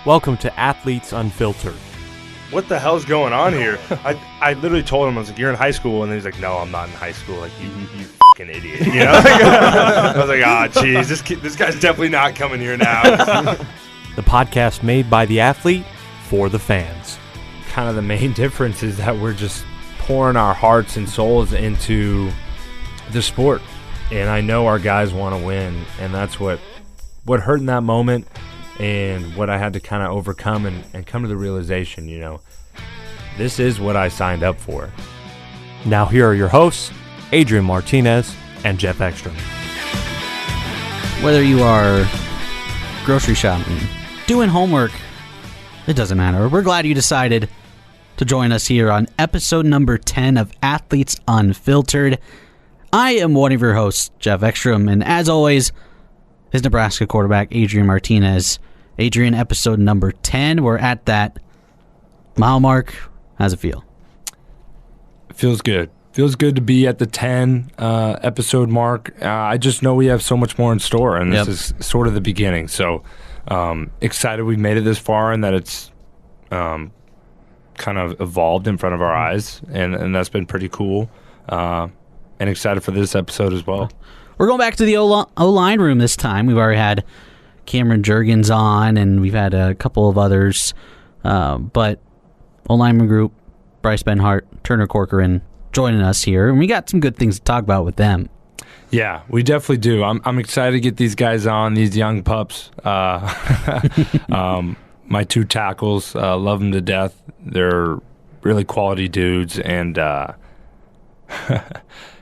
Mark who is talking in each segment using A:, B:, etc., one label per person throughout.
A: Welcome to Athletes Unfiltered.
B: What the hell's going on here? I literally told him, I was like, you're in high school. And then he's like, no, I'm not in high school. Like, you fucking idiot. You know? I was like, jeez, this guy's definitely not coming here now.
A: The podcast made by the athlete for the fans.
C: Kind of the main difference is that we're just pouring our hearts and souls into the sport. And I know our guys want to win. And that's what hurt in that moment. And what I had to kind of overcome and come to the realization, you know, this is what I signed up for.
A: Now here are your hosts, Adrian Martinez and Geoff Ekstrom.
D: Whether you are grocery shopping, doing homework, it doesn't matter. We're glad you decided to join us here on episode number 10 of Athletes Unfiltered. I am one of your hosts, Geoff Ekstrom, and as always, his Nebraska quarterback, Adrian Martinez. Adrian, episode number 10. We're at that mile mark. How's it feel?
C: It feels good. Feels good to be at the 10 episode mark. I just know we have so much more in store, and this is sort of the beginning. So excited we made it this far and that it's kind of evolved in front of our eyes, and that's been pretty cool. And excited for this episode as well.
D: We're going back to the O-line room this time. We've already had Cameron Jurgens on, and we've had a couple of others. But O-lineman group, Bryce Benhart, Turner, Corcoran, joining us here. And we got some good things to talk about with them.
C: Yeah, we definitely do. I'm excited to get these guys on, these young pups. My two tackles, love them to death. They're really quality dudes, and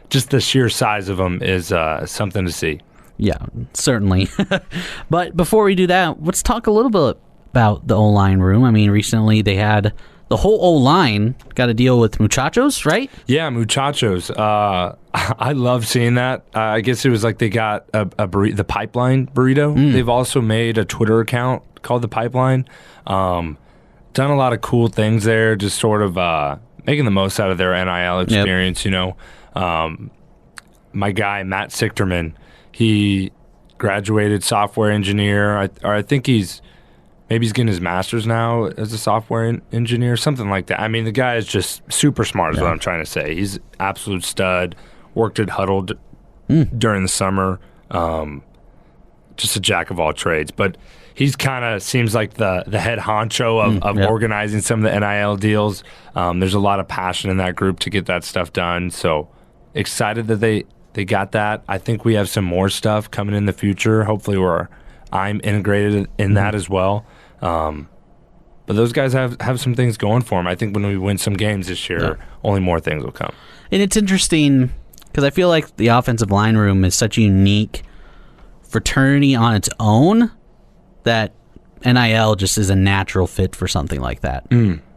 C: just the sheer size of them is something to see.
D: Yeah, certainly. But before we do that, let's talk a little bit about the O-line room. I mean, recently they had the whole O-line got to deal with muchachos, right?
C: Yeah, muchachos. I love seeing that. I guess it was like they got the Pipeline burrito. They've also made a Twitter account called The Pipeline. Done a lot of cool things there, just sort of making the most out of their NIL experience, you know. My guy, Matt Sichterman, he graduated software engineer. I think he's getting his master's now as a software engineer, something like that. I mean, the guy is just super smart is what I'm trying to say. He's absolute stud, worked at Huddle during the summer, just a jack of all trades. But he's kind of seems like the head honcho of organizing some of the NIL deals. There's a lot of passion in that group to get that stuff done. So excited that they got that. I think we have some more stuff coming in the future. Hopefully I'm integrated in that as well. But those guys have some things going for them. I think when we win some games this year, only more things will come.
D: And it's interesting because I feel like the offensive line room is such a unique fraternity on its own that NIL just is a natural fit for something like that.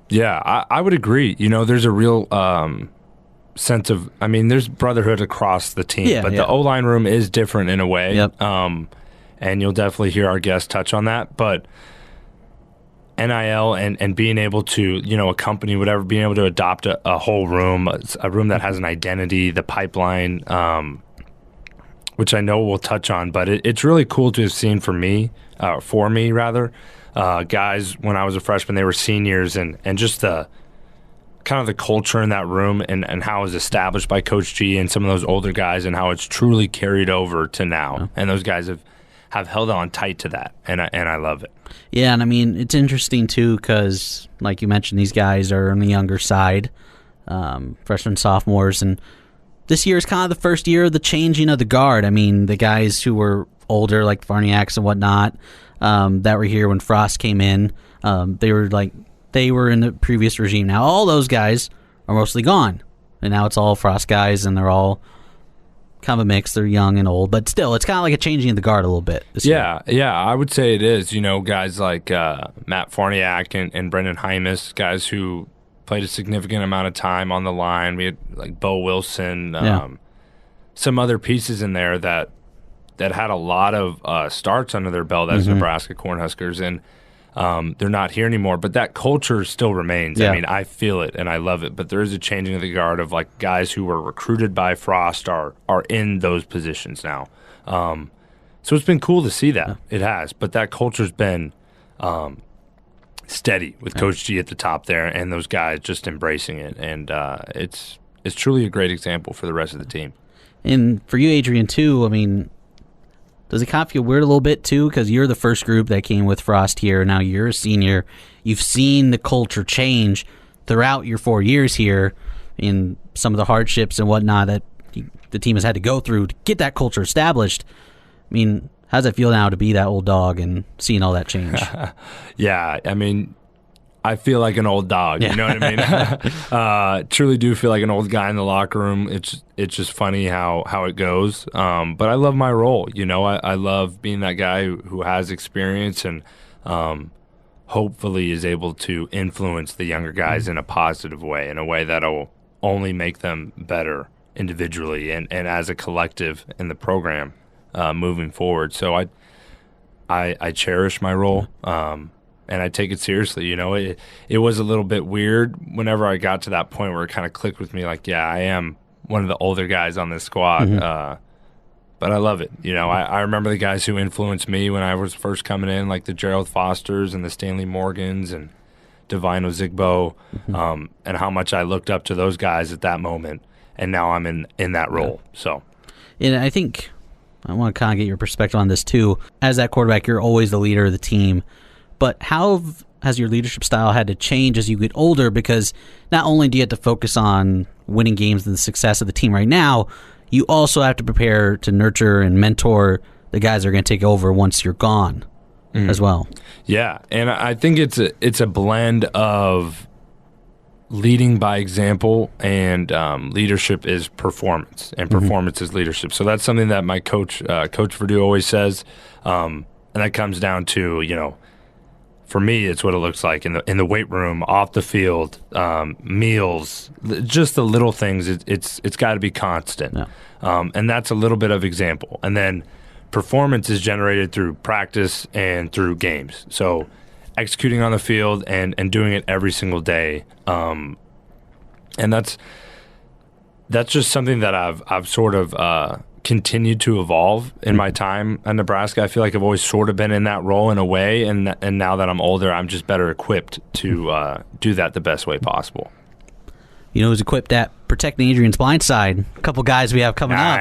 C: Yeah, I would agree. You know, there's a real sense of, I mean, there's brotherhood across the team, but the O-line room is different in a way. And you'll definitely hear our guests touch on that. But NIL and being able to, you know, a company, whatever, being able to adopt a whole room, a room that has an identity, the Pipeline, which I know we'll touch on, but it's really cool to have seen for me, guys, when I was a freshman, they were seniors, and just the kind of the culture in that room and how it was established by Coach G and some of those older guys and how it's truly carried over to now. And those guys have held on tight to that, and I love it.
D: Yeah, and I mean, it's interesting, too, because, like you mentioned, these guys are on the younger side, freshmen, sophomores, and this year is kind of the first year of the changing of the guard. I mean, the guys who were older, like Farniaks and whatnot, that were here when Frost came in, they were in the previous regime. Now, all those guys are mostly gone, and now it's all Frost guys, and they're all kind of a mix. They're young and old, but still, it's kind of like a changing of the guard a little bit.
C: Yeah, I would say it is. You know, guys like Matt Farniak and Brendan Hymas, guys who played a significant amount of time on the line. We had like Bo Wilson, some other pieces in there that had a lot of starts under their belt as Nebraska Cornhuskers, and they're not here anymore. But that culture still remains. I mean, I feel it and I love it. But there is a changing of the guard of like guys who were recruited by Frost are in those positions now. So it's been cool to see that. It has. But that culture's been steady with Coach G at the top there, and those guys just embracing it. And it's truly a great example for the rest of the team.
D: And for you, Adrian, too, I mean, does it kind of feel weird a little bit, too? Because you're the first group that came with Frost here. Now you're a senior. You've seen the culture change throughout your 4 years here in some of the hardships and whatnot that the team has had to go through to get that culture established. I mean, how does it feel now to be that old dog and seeing all that change?
C: Yeah, I mean, I feel like an old dog. You know what I mean? Truly do feel like an old guy in the locker room. It's just funny how it goes. But I love my role. You know, I love being that guy who has experience and hopefully is able to influence the younger guys in a positive way, in a way that'll only make them better individually and as a collective in the program moving forward. So I cherish my role. And I take it seriously. You know, it was a little bit weird whenever I got to that point where it kind of clicked with me, like, yeah, I am one of the older guys on this squad. But I love it. You know, I remember the guys who influenced me when I was first coming in, like the Gerald Fosters and the Stanley Morgans and Divine Ozigbo, and how much I looked up to those guys at that moment. And now I'm in that role. So,
D: and I think I want to kind of get your perspective on this, too. As that quarterback, you're always the leader of the team. But how has your leadership style had to change as you get older? Because not only do you have to focus on winning games and the success of the team right now, you also have to prepare to nurture and mentor the guys that are going to take over once you're gone as well. Yeah,
C: and I think it's a blend of leading by example and leadership is performance, and performance is leadership. So that's something that my coach, Coach Verdu, always says, and that comes down to, you know, for me, it's what it looks like in the weight room, off the field, meals, just the little things. It's got to be constant, and that's a little bit of example. And then performance is generated through practice and through games. So executing on the field and doing it every single day, and that's just something that I've sort of continued to evolve in my time at Nebraska. I feel like I've always sort of been in that role in a way, and now that I'm older, I'm just better equipped to do that the best way possible.
D: You know who's equipped at protecting Adrian's blind side? A couple guys we have coming up.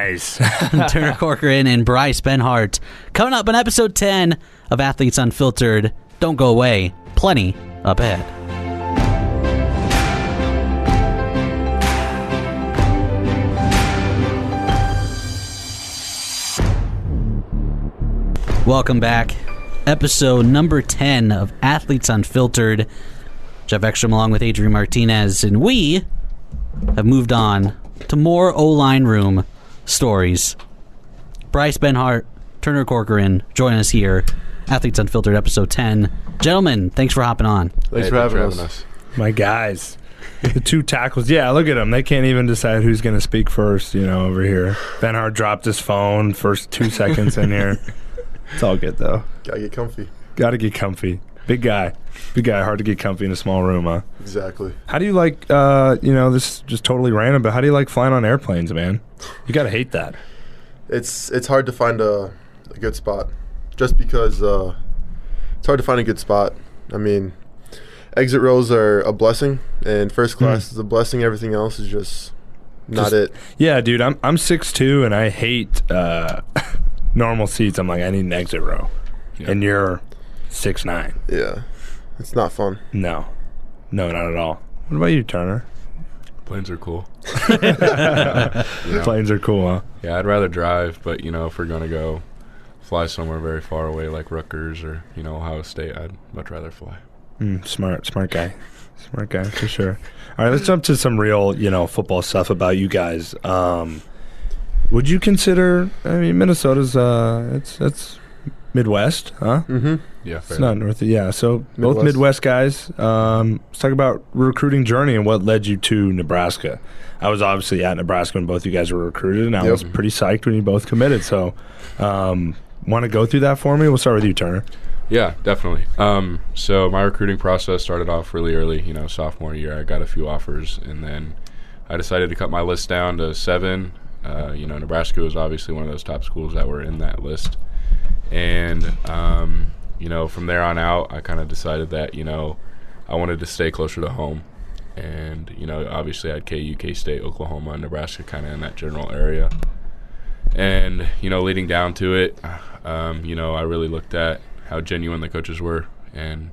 D: Turner Corcoran and Bryce Benhart. Coming up on episode 10 of Athletes Unfiltered. Don't go away. Plenty up ahead. Welcome back. Episode number 10 of Athletes Unfiltered. Geoff Ekstrom along with Adrian Martinez, and we have moved on to more O-line room stories. Bryce Benhart, Turner Corcoran, join us here. Athletes Unfiltered, episode 10. Gentlemen, thanks for hopping on.
E: Thanks for having us.
C: My guys. The two tackles. Yeah, look at them. They can't even decide who's going to speak first, you know, over here. Benhart dropped his phone first 2 seconds in here. It's all good, though.
E: Gotta get comfy.
C: Gotta get comfy. Big guy. Hard to get comfy in a small room, huh?
E: Exactly.
C: How do you like, this is just totally random, but how do you like flying on airplanes, man? You gotta hate that.
E: It's hard to find a good spot. Just because it's hard to find a good spot. I mean, exit rows are a blessing, and first class is a blessing. Everything else is just not it.
C: Yeah, dude, I'm 6'2", and I hate normal seats. I'm like, I need an exit row. Yeah. And you're 6'9".
E: Yeah. It's not fun.
C: No, not at all. What about you, Turner?
F: Planes are cool.
C: Planes are cool, huh?
F: Yeah, I'd rather drive, but, if we're going to go fly somewhere very far away like Rutgers or, Ohio State, I'd much rather fly.
C: Smart guy. Smart guy, for sure. All right, let's jump to some real, football stuff about you guys. Would you consider, Minnesota's, it's Midwest, huh?
E: Mm-hmm.
F: Yeah,
C: it's not North. Yeah, so
E: Midwest.
C: Both Midwest guys. Let's talk about recruiting journey and what led you to Nebraska. I was obviously at Nebraska when both you guys were recruited, and I was pretty psyched when you both committed. So, want to go through that for me? We'll start with you, Turner.
F: Yeah, definitely. So my recruiting process started off really early. Sophomore year, I got a few offers, and then I decided to cut my list down to 7. Nebraska was obviously one of those top schools that were in that list. And from there on out, I kind of decided that, I wanted to stay closer to home. And, obviously I had KU, K-State, Oklahoma, and Nebraska kind of in that general area. And, leading down to it, I really looked at how genuine the coaches were. And,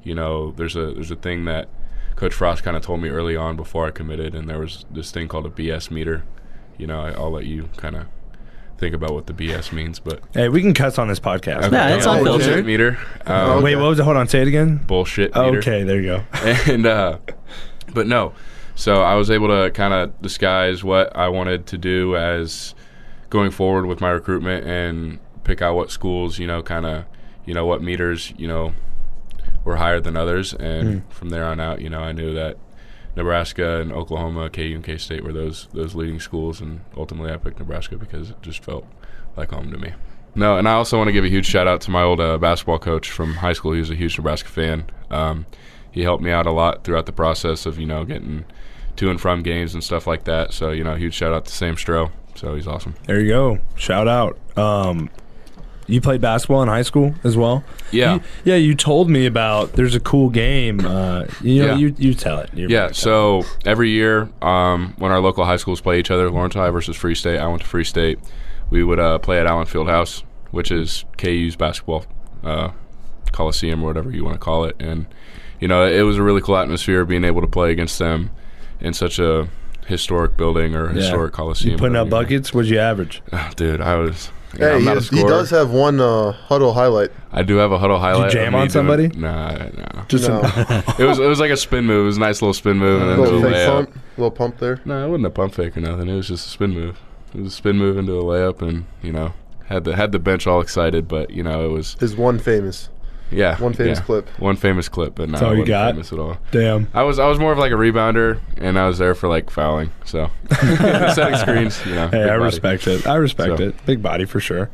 F: there's a thing that Coach Frost kind of told me early on before I committed, and there was this thing called a BS meter. I'll let you kind of think about what the BS means, but
A: Hey, we can cuss on this podcast.
D: Okay. Yeah, it's unfiltered.
F: Bullshit meter.
A: Wait, what was it? Hold on, say it again.
F: Bullshit meter.
A: Okay, there you go.
F: And but no, so I was able to kind of disguise what I wanted to do as going forward with my recruitment and pick out what schools, what meters, were higher than others. And from there on out, I knew that Nebraska and Oklahoma, KU and K-State were those leading schools, and ultimately I picked Nebraska because it just felt like home to me. No, and I also want to give a huge shout out to my old basketball coach from high school. He was a huge Nebraska fan. He helped me out a lot throughout the process of, getting to and from games and stuff like that. So, huge shout out to Sam Stroh. So he's awesome.
A: There you go. Shout out. You played basketball in high school as well?
F: Yeah.
A: You told me about there's a cool game. You tell it.
F: So every year when our local high schools play each other, Lawrence High versus Free State, I went to Free State. We would play at Allen Fieldhouse, which is KU's basketball coliseum or whatever you want to call it. And, it was a really cool atmosphere being able to play against them in such a historic building or historic coliseum.
A: You putting up buckets? What'd you average?
F: Oh, dude, I was...
E: Hey,
F: I'm not a
E: he
F: scorer.
E: does have one huddle highlight.
F: I do have a huddle highlight.
A: Did you jam on somebody?
F: Nah.
A: Just
E: No.
F: It was like a spin move. It was a nice little spin move, and then
E: Little
F: a
E: fake
F: layup.
E: little pump there.
F: No, it wasn't a pump fake or nothing. It was just a spin move. It was a spin move into a layup, and had the bench all excited. But it was
E: His one famous clip.
F: One famous clip, but not
A: all you got?
F: famous at all.
A: damn.
F: I was more of like a rebounder, and I was there for like fouling. So setting screens.
A: Hey,
F: big
A: I
F: body.
A: respect it. I respect it. Big body for sure.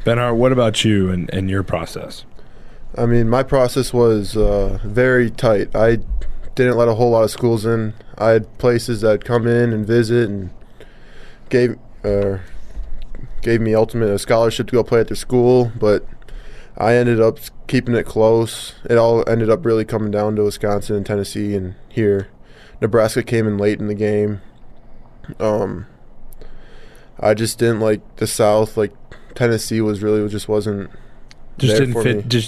A: Benhart, what about you and your process?
E: I mean, my process was very tight. I didn't let a whole lot of schools in. I had places that come in and visit and gave me ultimate a scholarship to go play at their school, but I ended up keeping it close. It all ended up really coming down to Wisconsin and Tennessee, and here Nebraska came in late in the game. I just didn't like the South. Like Tennessee just wasn't.
A: Just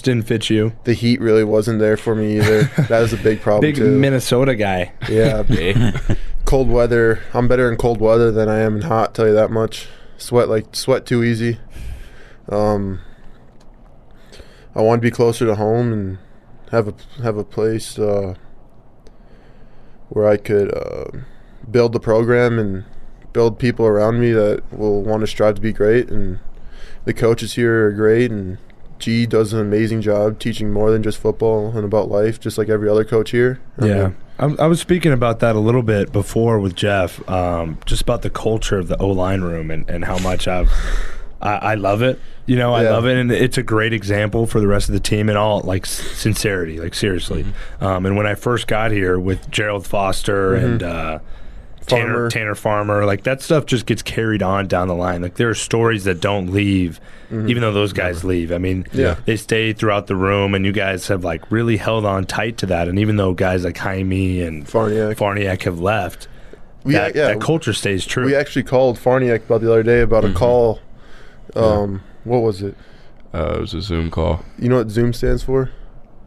A: didn't fit you.
E: The heat really wasn't there for me either. That was a big problem
A: Big
E: too.
A: Minnesota guy.
E: Yeah. Cold weather. I'm better in cold weather than I am in hot, tell you that much. Sweat too easy. I want to be closer to home and have a place where I could build the program and build people around me that will want to strive to be great. And the coaches here are great, and G does an amazing job teaching more than just football and about life, just like every other coach here.
A: I was speaking about that a little bit before with Geoff, just about the culture of the O-line room and how much I love it. I love it, and it's a great example for the rest of the team in all, like, sincerity, like, seriously. And when I first got here with Gerald Foster and Tanner Farmer, like, that stuff just gets carried on down the line. Like, there are stories that don't leave, even though those guys leave. I mean, they stay throughout the room, and you guys have, like, really held on tight to that. And even though guys like Jaime and Farniak have left, that culture stays true.
E: We actually called Farniak about the other day about a call. What was it?
F: It was a Zoom call.
E: You know what Zoom stands for?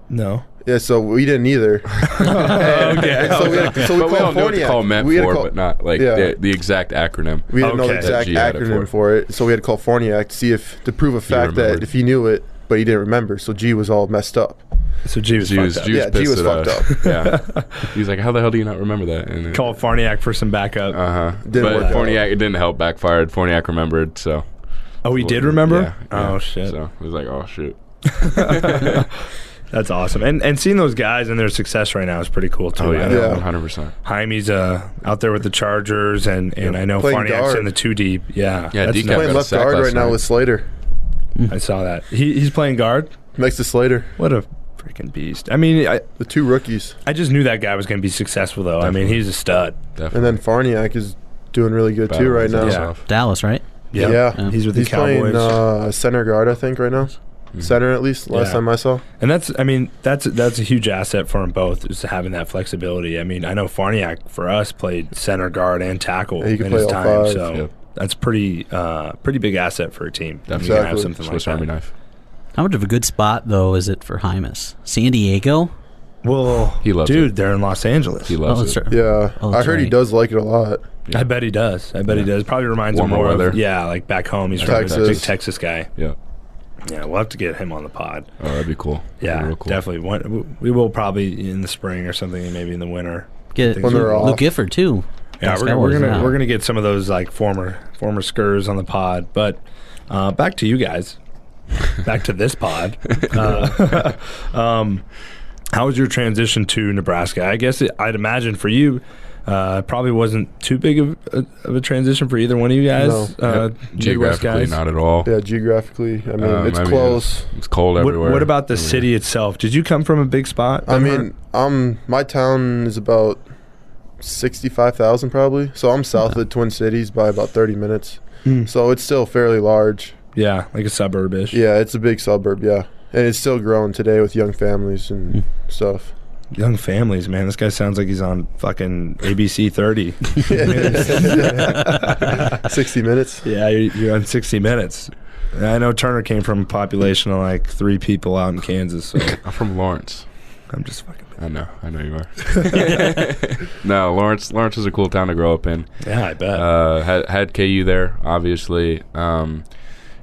A: No.
E: Yeah, so we didn't either.
A: Okay.
E: So we
F: But we don't know what the call meant for, but not like
E: Yeah.
F: the exact acronym.
E: We didn't know the
A: Okay.
E: exact
F: G had it
E: acronym for it, so we had to call Farniak to prove a fact that
F: remembered.
E: if he knew it, but he didn't remember, so G was all messed up.
A: So G was fucked up.
F: G was
E: Yeah, G
F: pissed
E: was
F: at
E: fucked
F: us. Yeah. He's like, how the hell do you not remember that? And
A: Call Farniak for some backup.
E: Didn't
F: But
E: work out.
F: Farniak, it didn't help. Backfired. Farniak remembered. So.
A: Oh, he did remember?
F: Yeah.
A: Oh, shit.
F: So it was like, oh shit.
A: That's awesome. And seeing those guys and their success right now is pretty cool, too.
F: Oh
A: I
F: yeah,
A: know
F: 100%.
A: Jaime's out there with the Chargers, and I know
E: Playing
A: Farniak's
E: guard.
A: in the 2 deep. Yeah.
F: Yeah,
A: that's
F: DK
A: nuts.
E: Playing
F: got a
E: left
F: sack
E: guard
F: last
E: right now
F: night.
E: with Slater.
A: I saw that. He's playing guard?
E: Next to Slater.
A: What a freaking beast. I mean,
E: The two rookies.
A: I just knew that guy was going to be successful, though. I mean, he's a stud.
F: Definitely.
E: And then Farniak is doing really good too right now.
A: Yeah.
D: Dallas, right?
A: Yeah.
E: Yeah.
A: He's with the
E: He's
A: Cowboys.
E: playing center guard, I think, right now. center at least. Last time I saw.
A: And that's a huge asset for them both, is having that flexibility. I mean, I know Farniak for us played center, guard, and tackle
E: he
A: in
E: can
A: his
E: play all
A: time.
E: five.
A: So that's pretty big asset for a team.
F: Definitely.
A: You can have something
F: Swiss
A: like
F: Army
A: that.
F: knife.
D: How much of a good spot, though, is it for Hymas? San Diego?
A: Well,
F: He loves
A: dude,
F: it.
A: they're in Los Angeles.
F: He loves it.
E: Yeah,
D: Oh,
E: I
D: that's
E: heard he
D: right.
E: does like it a lot.
A: I bet he does. He does. Probably reminds him
F: Warmer
A: more
F: weather.
A: of, like back home. He's from a
E: Texas.
A: big Texas guy.
F: Yeah.
A: Yeah, we'll have to get him on the pod.
F: Oh, that'd be cool.
A: Yeah,
F: That'd be real cool.
A: definitely. We will probably in the spring or something, maybe in the winter.
D: Get
E: When they're
D: Luke
E: off.
D: Gifford, too.
A: Yeah,
D: Those
A: we're
D: Cowboys
A: gonna
D: now.
A: we're gonna get some of those like former Skurs on the pod. But back to you guys. Back to this pod. How was your transition to Nebraska? I guess I'd imagine for you, probably wasn't too big of a transition for either one of you guys.
E: No.
A: Midwest
F: Geographically,
A: guys.
F: not at all.
E: Yeah, geographically, I mean, it's close.
F: It's cold
A: What,
F: everywhere.
A: what about the city itself? Did you come from a big spot?
E: I
A: Benhart?
E: mean, my town is about 65,000 probably. So I'm south of the Twin Cities by about 30 minutes. So it's still fairly large.
A: yeah, like a suburb-ish.
E: Yeah, it's a big suburb, yeah. And it's still growing today with young families and stuff.
A: Young families, man. This guy sounds like he's on fucking ABC 30.
E: 60 minutes.
A: Yeah, you're on 60 Minutes. I know Turner came from a population of like 3 people out in Kansas, so
F: I'm from Lawrence.
A: I'm just fucking.
F: I know you are. No, Lawrence is a cool town to grow up in.
A: Yeah, I bet.
F: Had KU there, obviously.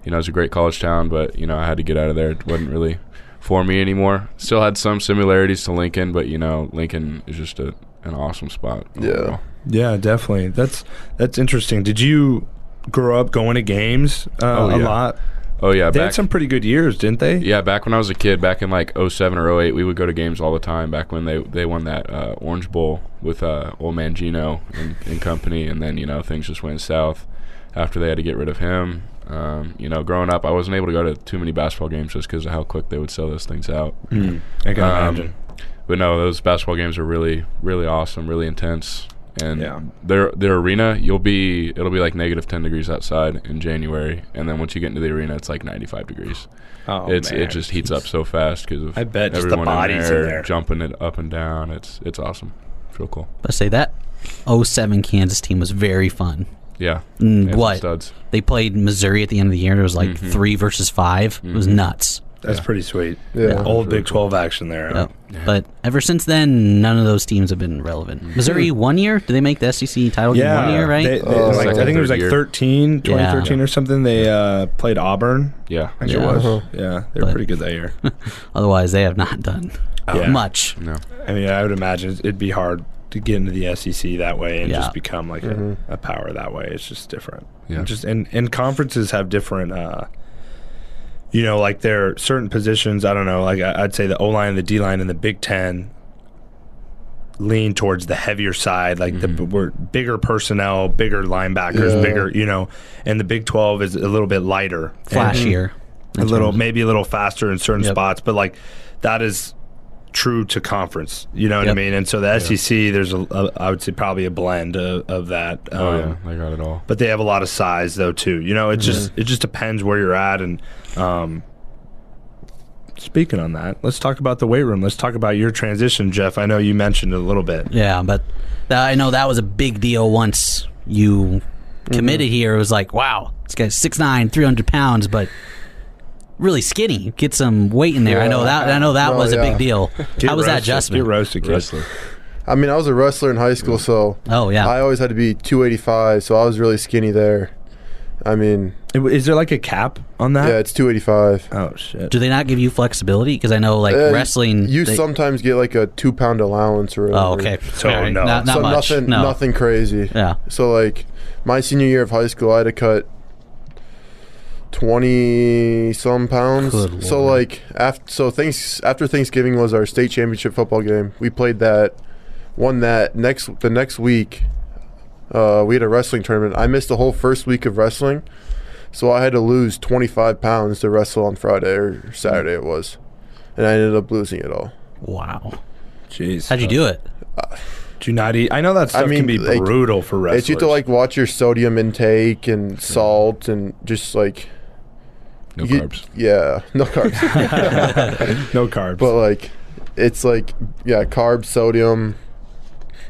F: It's a great college town, but I had to get out of there. It wasn't really for me anymore. Still had some similarities to Lincoln, but Lincoln is just an awesome spot.
E: Yeah.
F: overall.
A: Yeah, definitely. That's interesting. Did you grow up going to games a lot?
F: Oh yeah,
A: They had some pretty good years, didn't they?
F: Yeah, back when I was a kid, back in like 07 or 08, we would go to games all the time. Back when they won that Orange Bowl with old man Gino and company, and then things just went south after they had to get rid of him. Growing up, I wasn't able to go to too many basketball games just because of how quick they would sell those things out.
A: I can imagine.
F: But no, those basketball games are really, really awesome, really intense. And
A: Yeah.
F: their arena, it'll be like negative 10 degrees outside in January, and then once you get into the arena, it's like 95 degrees.
A: Oh,
F: It
A: man.
F: just heats up so fast because of
A: I bet just the
F: everyone
A: bodies in there.
F: jumping it up and down. It's awesome. It's real cool.
D: Let's say that 07 Kansas team was very fun.
F: Yeah. They had some
D: What?
F: studs.
D: They played Missouri at the end of the year. It was like 3 versus 5. It was nuts.
A: That's pretty sweet.
E: Yeah.
A: Old Big 12 action there. Huh?
D: Yep. But ever since then, none of those teams have been relevant. Missouri 1 year? Did they make the SEC title game 1 year, right?
A: I think it was like
F: Year.
A: 2013 or something. They played Auburn.
F: Yeah.
A: I think
D: Yeah.
A: it was.
E: Uh-huh.
A: Yeah, they were
D: But-
A: pretty good that year.
D: Otherwise, they have not done
A: Yeah.
D: much.
F: No.
A: I mean, I would imagine it'd be hard to get into the SEC that way and
D: Yeah.
A: just become like a power that way. It's just different.
F: Yeah.
A: And conferences have different. Like there are certain positions. I don't know. Like I'd say the O line and the D line in the Big Ten lean towards the heavier side. Like we're bigger personnel, bigger linebackers,
E: Yeah.
A: bigger. And the Big 12 is a little bit lighter,
D: Flashier.
A: maybe a little faster in certain
D: Yep.
A: spots, but like that is true to conference. You know what I
D: Yep.
A: mean? And so the SEC, there's I would say probably a blend of that.
F: Oh yeah, they got it all.
A: But they have a lot of size though too. It just depends where you're at. And speaking on that, let's talk about the weight room. Let's talk about your transition, Geoff. I know you mentioned it a little bit.
D: Yeah, but I know that was a big deal once you committed here. It was like, wow, this guy's 6'9", 300 pounds, but really skinny. Get some weight in there.
E: Yeah.
D: I know that
E: Oh,
D: was a
E: yeah.
D: big deal. How was that
A: Get
D: adjustment?
A: roasted, kid.
F: Wrestler.
E: I mean, I was a wrestler in high school, so
D: Oh yeah.
E: I always had to be 285, so I was really skinny there. I mean,
A: Is there like a cap on that?
E: yeah, it's 285.
A: Oh shit.
D: Do they not give you flexibility? Because I know like wrestling.
E: You
D: they-
E: sometimes get like a 2-pound allowance or whatever.
D: Oh okay.
A: So,
D: All right.
A: no.
D: Not
E: So
D: much.
E: nothing crazy.
D: Yeah.
E: So like my senior year of high school, I had to cut 20 some pounds.
D: Good
E: So
D: Lord.
E: like after Thanksgiving was our state championship football game. We played that, won that. The next week, we had a wrestling tournament. I missed the whole first week of wrestling, so I had to lose 25 pounds to wrestle on Friday or Saturday it was, and I ended up losing it all.
D: Wow.
A: Jeez.
D: How'd you do it?
A: Do you not eat? I know that stuff can be
E: like,
A: brutal for wrestlers.
E: It's you have to like watch your sodium intake and salt and just like
F: No carbs.
E: Yeah, no carbs.
A: No carbs.
E: But like, it's like, yeah, carbs, sodium.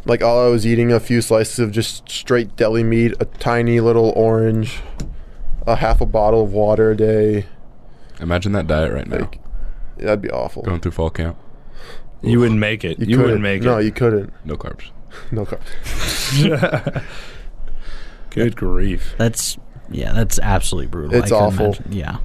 E: Like, all I was eating, a few slices of just straight deli meat, a tiny little orange, a half a bottle of water a day.
F: Imagine that diet right now.
E: Like, that'd be awful.
F: Going through fall camp.
A: You wouldn't make it. You wouldn't make it.
E: No, you couldn't.
F: No carbs.
E: No carbs.
A: Good grief.
D: That's absolutely brutal.
E: It's awful.
D: Imagine. Yeah.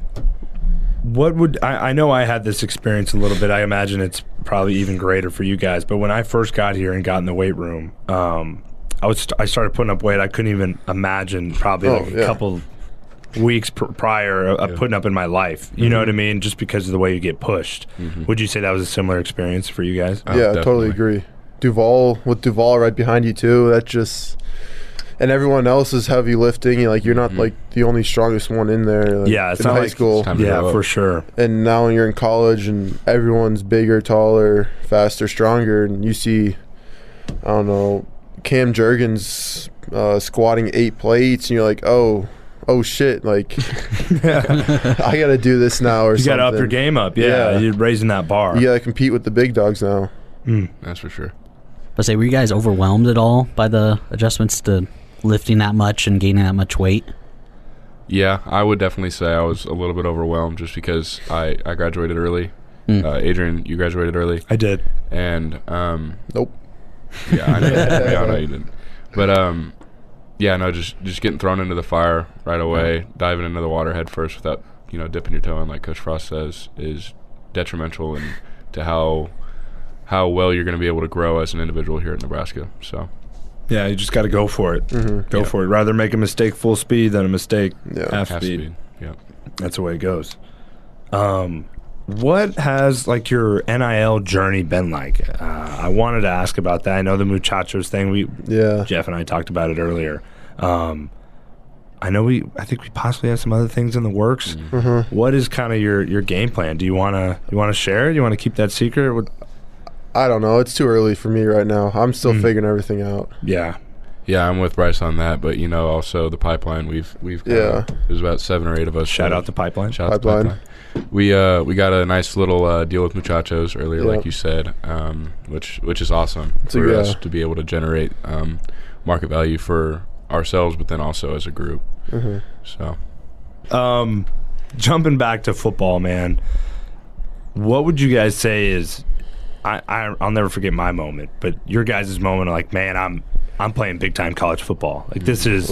A: What would I know I had this experience a little bit. I imagine it's probably even greater for you guys. But when I first got here and got in the weight room, I started putting up weight I couldn't even imagine probably a couple weeks prior of putting up in my life. You know what I mean? Just because of the way you get pushed. Would you say that was a similar experience for you guys?
E: Yeah, I totally agree. Duval right behind you too. That just, and everyone else is heavy lifting. You're not like the only strongest one in there. Like,
A: yeah, it's
E: in
A: not
E: high
A: like
E: school.
A: Yeah, for sure.
E: And now when you're in college and everyone's bigger, taller, faster, stronger, and you see, I don't know, Cam Jurgens squatting 8 plates, and you're like, oh shit, like I gotta do this now, or
A: you
E: something.
A: gotta up your game up. Yeah, you're raising that bar.
E: You gotta compete with the big dogs now.
F: That's for sure.
D: But were you guys overwhelmed at all by the adjustments to lifting that much and gaining that much weight?
F: Yeah, I would definitely say I was a little bit overwhelmed just because I graduated early. Adrian, you graduated early.
A: I did.
F: And
E: Nope.
F: Yeah, I know. Yeah, I know you didn't. But yeah, no, just getting thrown into the fire right away, diving into the water head first without dipping your toe in, like Coach Frost says, is detrimental to how well you're going to be able to grow as an individual here in Nebraska. So
A: yeah, you just got to go for it. Go for it. Rather make a mistake full speed than a mistake half speed.
F: Yeah,
A: that's the way it goes. What has like your NIL journey been like? I wanted to ask about that. I know the muchachos thing. Geoff and I talked about it earlier. I think we possibly have some other things in the works. What is kind of your game plan? Do you want to share? Do you want to keep that secret?
E: I don't know. It's too early for me right now. I'm still figuring everything out.
A: Yeah,
F: I'm with Bryce on that. But also the pipeline. We've there's about 7 or 8 of us.
A: Shout out the pipeline.
F: Shout out the pipeline. We got a nice little deal with muchachos earlier, like you said, which is awesome for us to be able to generate market value for ourselves, but then also as a group. So,
A: jumping back to football, man, what would you guys say is? I'll never forget my moment, but your guys' moment of like, man, I'm playing big time college football. Like this is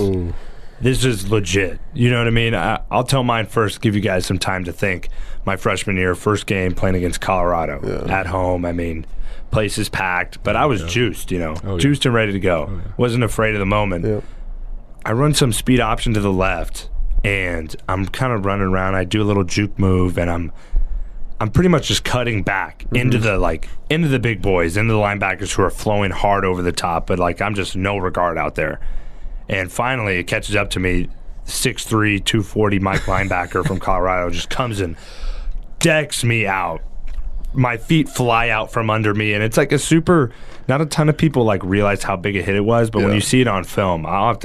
A: legit. You know what I mean? I'll tell mine first, give you guys some time to think. My freshman year, first game playing against Colorado at home. I mean, place is packed, but I was juiced, juiced and ready to go. Wasn't afraid of the moment. I run some speed option to the left, and I'm kind of running around. I do a little juke move, and I'm pretty much just cutting back into the big boys, into the linebackers who are flowing hard over the top, but like I'm just no regard out there. And finally, it catches up to me. 6'3", 240 Mike linebacker from Colorado just comes and decks me out. My feet fly out from under me, and it's like not a ton of people like realize how big a hit it was, but when you see it on film, I'll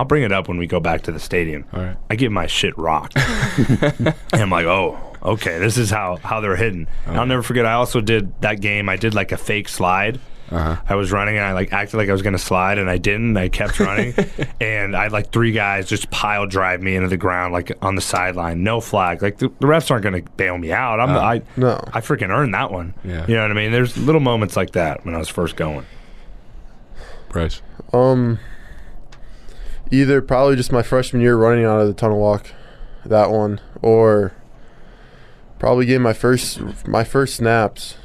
A: bring it up when we go back to the stadium.
F: All right.
A: I get my shit rocked. And I'm like, oh, okay, this is how they're hitting. I'll never forget, I also did that game, I did like a fake slide. I was running and I like acted like I was going to slide, and I didn't. I kept running, and I had like 3 guys just pile drive me into the ground like on the sideline. No flag. Like the refs aren't going to bail me out. I freaking earned that one.
F: Yeah.
A: You know what I mean? There's little moments like that when I was first going.
F: Bryce.
E: Either probably just my freshman year running out of the tunnel walk, that one, or probably getting my first snaps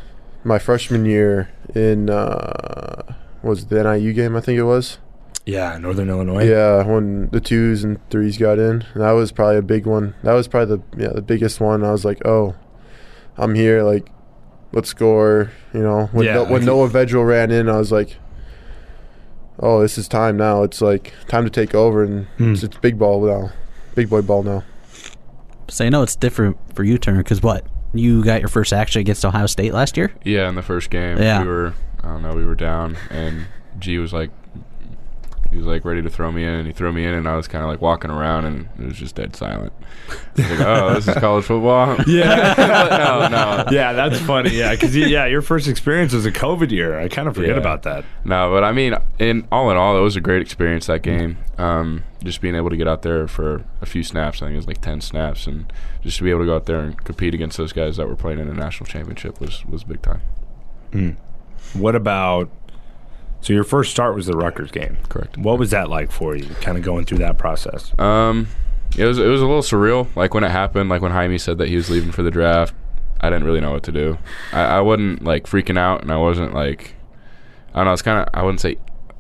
E: my freshman year in was it the NIU game, I think it was.
A: Yeah, Northern Illinois.
E: Yeah, when the 2s and 3s got in. And that was probably a big one. That was probably the biggest one. I was like, oh, I'm here, like, let's score. When Noah Vedral ran in, I was like, oh, this is time now. It's like time to take over, and it's big ball now, big boy ball now.
D: So I know it's different for you, Turner, because what? You got your first action against Ohio State last year?
F: Yeah, in the first game.
D: Yeah.
F: We were down, and G was like, He was like ready to throw me in, and he threw me in, and I was kind of like walking around, and it was just dead silent. I was like, oh, this is college football?
C: Yeah. No. Yeah, that's funny. Yeah, because your first experience was a COVID year. I kind of forget about that.
F: No, but I mean, in all, it was a great experience, that game. Just being able to get out there for a few snaps, I think it was like 10 snaps, and just to be able to go out there and compete against those guys that were playing in a national championship was big time.
C: What about... So your first start was the Rutgers game.
F: Correct.
C: What was that like for you, kind of going through that process?
F: It was a little surreal. Like when it happened, like when Jaime said that he was leaving for the draft, I didn't really know what to do. I wasn't like freaking out, and I wasn't like, I don't know, it's kind of, I wouldn't say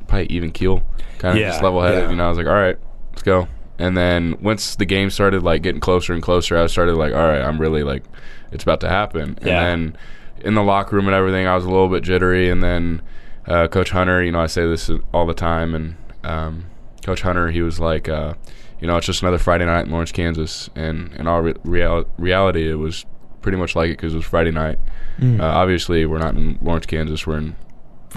F: probably even keel, kind of just level-headed. You know, I was like, all right, let's go. And then once the game started like getting closer and closer, I started like, all right, I'm really like, it's about to happen. And then in the locker room and everything, I was a little bit jittery, and then Coach Hunter, you know, I say this all the time, and Coach Hunter, he was like, you know, it's just another Friday night in Lawrence, Kansas, and in our reality, it was pretty much like it because it was Friday night. Obviously, we're not in Lawrence, Kansas, we're in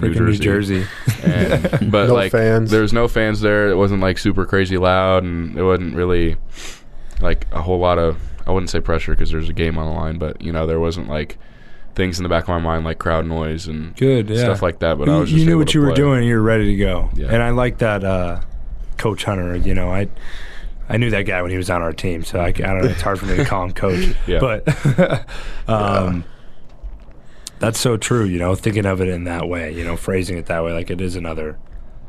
F: New Jersey. But
E: no
F: like,
E: fans.
F: there was no fans there. It wasn't like super crazy loud, and it wasn't really like a whole lot of, I wouldn't say pressure because there's a game on the line, but you know, there wasn't like things in the back of my mind like crowd noise and stuff like that. But I was just
C: knew
F: able
C: what
F: to
C: you were
F: play.
C: doing, and you were ready to go.
F: Yeah.
C: And I like that Coach Hunter. You know, I knew that guy when he was on our team, so I don't know. It's hard for me to call him coach, but that's so true. You know, thinking of it in that way, you know, phrasing it that way, like it's another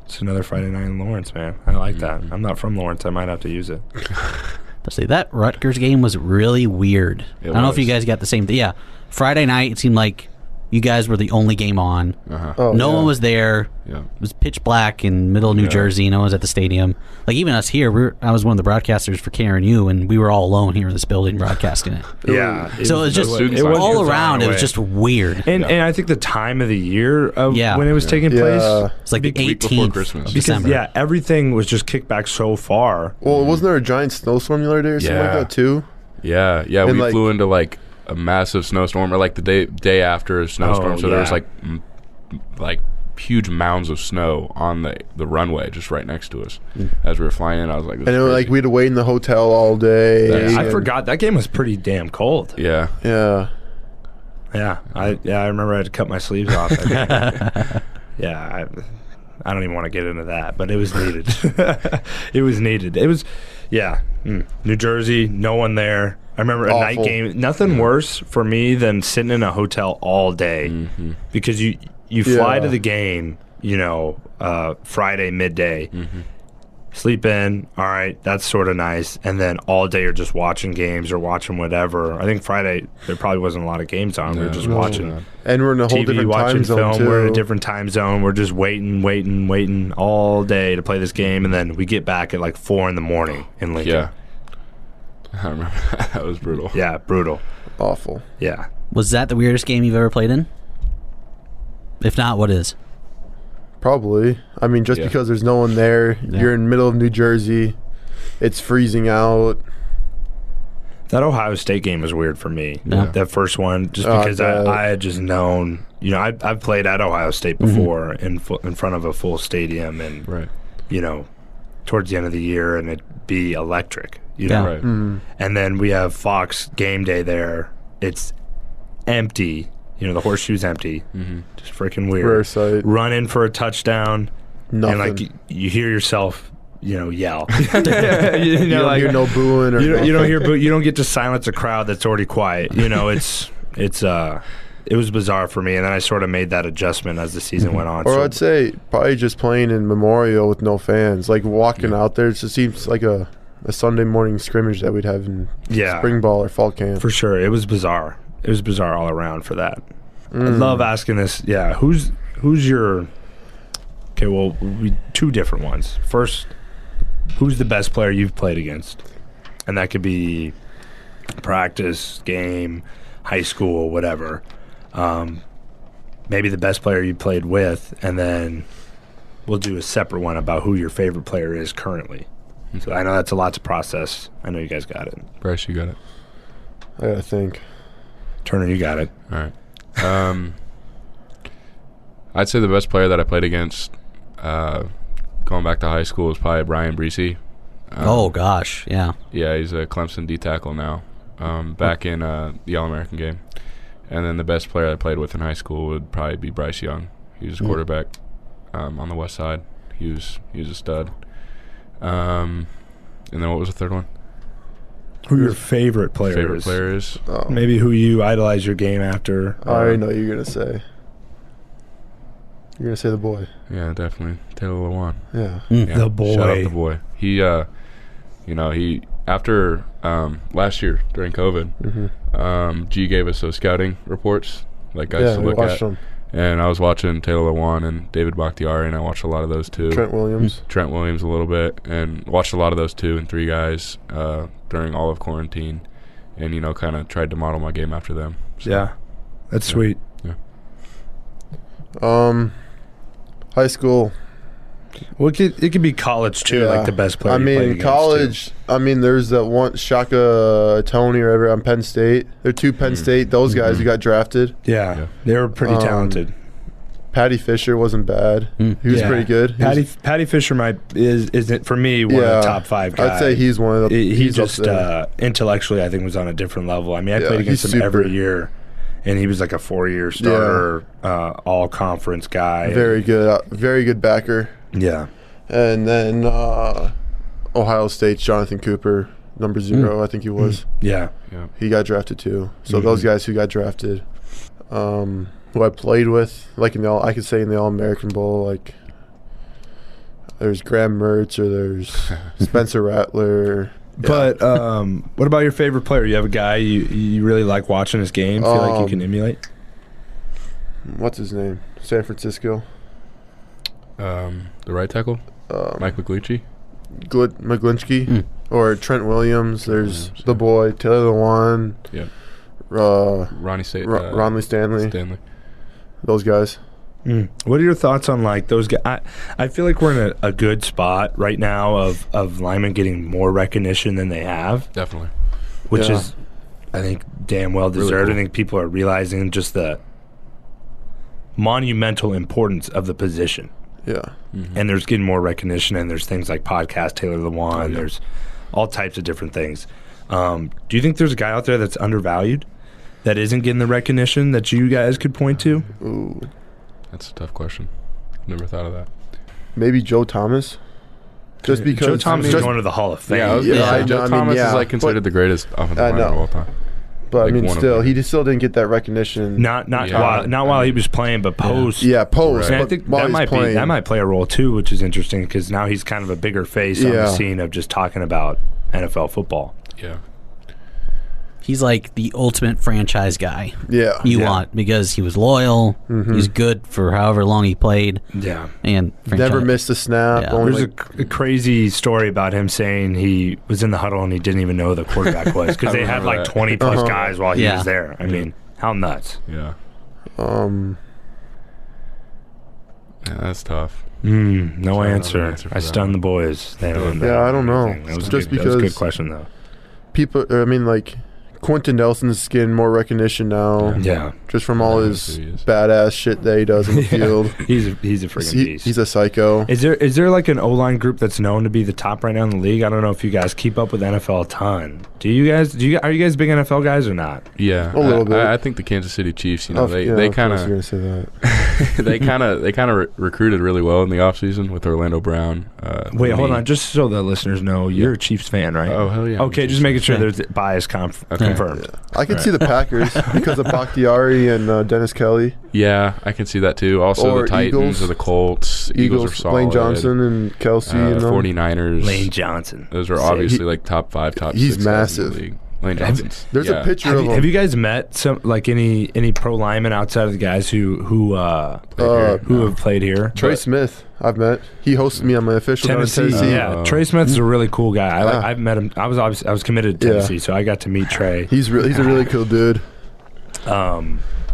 C: Friday night in Lawrence, man. I like that. I'm not from Lawrence. I might have to use it.
D: Let's say that Rutgers game was really weird. I don't know if you guys got the same thing. Yeah, Friday night, it seemed like you guys were the only game on. No one was there. It was pitch black in middle of New Jersey. No one was at the stadium. Like even us here, I was one of the broadcasters for KRNU, and we were all alone here in this building broadcasting it.
C: So
D: it was just all around. It was just weird.
C: And I think the time of the year of when it was taking place,
D: it's like the 18th of
C: because
D: December.
C: everything was just kicked back so far.
E: Well, wasn't there a giant snowstorm the other day or something like that too?
F: Yeah.
E: And
F: We
E: like,
F: flew into like a massive snowstorm, or like the day after a snowstorm. So there was like huge mounds of snow on the runway just right next to us as we were flying in. I was like, this
E: and
F: is
E: it was
F: crazy.
E: like we had to wait in the hotel all day.
C: I forgot that game was pretty damn cold.
F: Yeah.
C: I remember I had to cut my sleeves off. I don't even want to get into that, but it was needed. It was needed. It was, New Jersey, no one there. I remember a night game. Nothing worse for me than sitting in a hotel all day because you fly to the game, you know, Friday midday, sleep in. All right, that's sort of nice, and then all day you're just watching games or watching whatever. I think Friday there probably wasn't a lot of games on. We were just watching.
E: And we're in a whole
C: TV,
E: different
C: watching
E: time zone
C: film.
E: too.
C: We're in a different time zone. We're just waiting all day to play this game, and then we get back at like 4 in the morning in Lincoln.
F: Yeah. I remember that. That was brutal.
C: Yeah, brutal.
E: Awful.
C: Yeah.
D: Was that the weirdest game you've ever played in? If not, what is?
E: Probably. I mean, just because there's no one there, you're in the middle of New Jersey, it's freezing out.
C: That Ohio State game was weird for me.
D: Yeah.
C: That first one, just because I had just known, you know, I've played at Ohio State before in front of a full stadium, and you know, towards the end of the year, and it'd be electric, you know. And then we have Fox game day there. It's empty. You know, the horseshoe's empty. Just freaking weird.
E: Rare sight.
C: Run in for a touchdown,
E: Nothing.
C: and like you hear yourself, you know, yell.
E: You don't hear no booing or
C: you don't hear boo. You don't get to silence a crowd that's already quiet. You know, it was bizarre for me, and then I sort of made that adjustment as the season went on.
E: Or I'd say probably just playing in Memorial with no fans, like walking out there. It just seems like a Sunday morning scrimmage that we'd have in spring ball or fall camp.
C: For sure, it was bizarre. It was bizarre all around for that. I love asking this. Yeah, who's your? Okay, well, two different ones. First, who's the best player you've played against? And that could be practice, game, high school, whatever. Maybe the best player you played with, and then we'll do a separate one about who your favorite player is currently. So I know that's a lot to process. I know you guys got it.
F: Bryce, you got it.
E: I gotta think.
C: Turner, you got it.
F: All right. I'd say the best player that I played against going back to high school is probably Brian Bryce.
D: Oh gosh, yeah.
F: Yeah, he's a Clemson D tackle now. Back in the All-American game. And then the best player I played with in high school would probably be Bryce Young. He was a quarterback on the west side. He was a stud. And then what was the third one?
A: Who your favorite player
F: Favorite
A: is?
F: player is?
A: Maybe who you idolize your game after.
E: I already know what you're going to say. You're going to say the boy.
F: Yeah, definitely. Taylor Lewan.
E: Yeah.
F: Yeah,
A: The boy.
F: Shout out the boy. He, he after last year during COVID, G gave us those scouting reports, like guys to
E: we
F: look
E: watched
F: at.
E: them.
F: And I was watching Taylor Lewan and David Bakhtiari, and I watched a lot of those too.
E: Trent Williams.
F: Trent Williams a little bit, and watched a lot of those 2 and 3 guys during all of quarantine, and kind of tried to model my game after them. So,
A: Yeah, that's sweet.
F: Yeah.
E: High school.
A: Well, it could be college too, like the best player.
E: I
A: you played
E: mean,
A: against,
E: college.
A: too.
E: I mean, there's that one Shaka Tony or whatever on Penn State. There are 2 Penn State. Those guys who got drafted.
A: Yeah, they were pretty talented.
E: Patty Fisher wasn't bad. He was pretty good.
A: Patty Fisher isn't for me one of the top 5 guys.
E: I'd say he's one of the.
A: He just intellectually, I think, was on a different level. I mean, I played against him every year, and he was like a 4-year starter, all conference guy.
E: Very good backer.
A: Yeah.
E: And then Ohio State's Jonathan Cooper, number 0, I think he was.
A: Yeah.
E: He got drafted too. So those guys who got drafted, who I played with, like I could say in the All-American Bowl, like there's Graham Mertz or there's Spencer Rattler.
A: But what about your favorite player? You have a guy you really like watching his game, feel like you can emulate?
E: What's his name? San Francisco.
F: The right tackle, Mike McGlinchey.
E: McGlinchey or Trent Williams. There's the boy Taylor Lewan.
F: Yeah.
E: Ronnie Stanley. Those guys.
A: What are your thoughts on like those guys? I feel like we're in a good spot right now of linemen getting more recognition than they have.
F: Definitely.
A: Which is, I think, damn well deserved.
F: Really cool.
A: I think people are realizing just the monumental importance of the position.
E: Yeah.
A: And there's getting more recognition, and there's things like podcast Taylor Lewan. There's all types of different things. Do you think there's a guy out there that's undervalued that isn't getting the recognition that you guys could point to?
E: Ooh.
F: That's a tough question. Never thought of that.
E: Maybe Joe Thomas. Just because
A: Joe Thomas is going to the Hall of Fame.
F: Joe Thomas is like considered the greatest offensive lineman of all time.
E: But
F: Like
E: I mean, still, he still didn't get that recognition.
A: Not while he was playing, but post.
E: Yeah, post.
A: And I think that might play a role too, which is interesting because now he's kind of a bigger face on the scene of just talking about NFL football.
F: Yeah.
D: He's like the ultimate franchise guy.
E: Yeah.
D: You want because he was loyal. He's good for however long he played.
A: Yeah.
D: And
E: never missed a snap.
D: Yeah.
E: Only
A: There's a crazy story about him saying he was in the huddle and he didn't even know who the quarterback was because they had like 20 plus guys while he was there. I mean, how nuts?
F: Yeah.
E: Um.
F: Yeah, that's tough.
A: No answer. I stunned the boys. They don't know.
E: I don't know.
A: That was
E: Just
A: that was
E: because
A: a good question though.
E: People, I mean, like Quentin Nelson's getting more recognition now.
A: Yeah.
E: Just from all his
F: he is.
E: badass shit that he does in the field.
A: He's a freaking beast.
E: He's a psycho.
A: Is there like an O-line group that's known to be the top right now in the league? I don't know if you guys keep up with NFL a ton. Are you guys big NFL guys or not?
F: Yeah,
E: a little bit.
F: I think the Kansas City Chiefs, they kind of
E: gonna say that.
F: they kind of recruited really well in the offseason with Orlando Brown.
A: Wait, hold on, just so the listeners know, you're a Chiefs fan, right?
F: Oh hell yeah.
A: Okay, just making sure there's bias confirmed.
E: Yeah. I can see the Packers because of Bakhtiari and Dennis Kelly.
F: Yeah, I can see that too. Also
E: Or
F: the Titans
E: Eagles.
F: or the Colts. Eagles are solid.
E: Lane Johnson and Kelsey and them.
F: 49ers.
A: Lane Johnson.
F: Those are obviously like top 5, top 6
E: he's
F: guys in
E: massive.
F: the league. Lane Johnson's.
E: There's a picture of him.
A: Have you guys met some like any pro linemen outside of the guys who have played here?
E: Trey Smith, I've met. He hosted me on my official
A: Tennessee.
E: Tennessee.
A: Trey Smith is a really cool guy. I've met him. I was committed to Tennessee, so I got to meet Trey.
E: He's a really cool dude.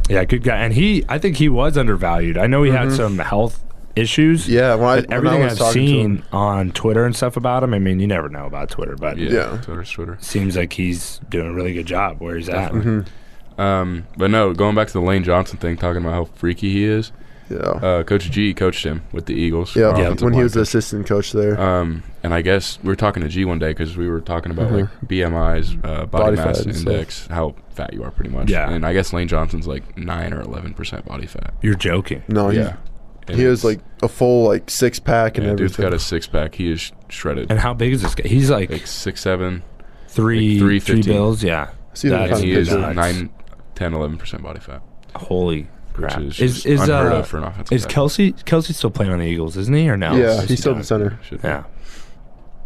A: Yeah, good guy, and I think he was undervalued. I know he had some health issues.
E: Yeah,
A: but everything I've seen on Twitter and stuff about him, I mean, you never know about Twitter, but
F: Twitter's Twitter.
A: Seems like he's doing a really good job where he's at.
F: But no, going back to the Lane Johnson thing, talking about how freaky he is.
E: Yeah.
F: Coach G coached him with the Eagles.
E: Yeah,
F: offensive
E: when he
F: line
E: was the
F: coach.
E: assistant coach there.
F: And I guess we were talking to G one day because we were talking about like BMIs, body mass
E: fat and
F: index, how fat you are pretty much.
C: Yeah.
F: And I guess Lane Johnson's like 9 or 11% body fat.
C: You're joking.
E: No,
F: Yeah.
E: he has like a full like 6-pack and
F: Yeah,
E: everything.
F: dude's got a 6-pack. He is shredded.
C: And how big is this guy? He's like
F: Like 6'7",
C: three
F: 315.
C: bills. Yeah.
E: See the
C: That's
F: and
E: kind
F: he
E: of
F: is
E: picture.
F: 9, 10, 11% body fat,
C: Holy
F: which
C: crap.
F: is just unheard of for an offensive
C: Is
F: tackle.
C: Kelsey still playing on the Eagles, isn't he, or no?
E: Yeah,
C: Is
E: he's still
C: done?
E: the center.
F: Should be.
C: Yeah.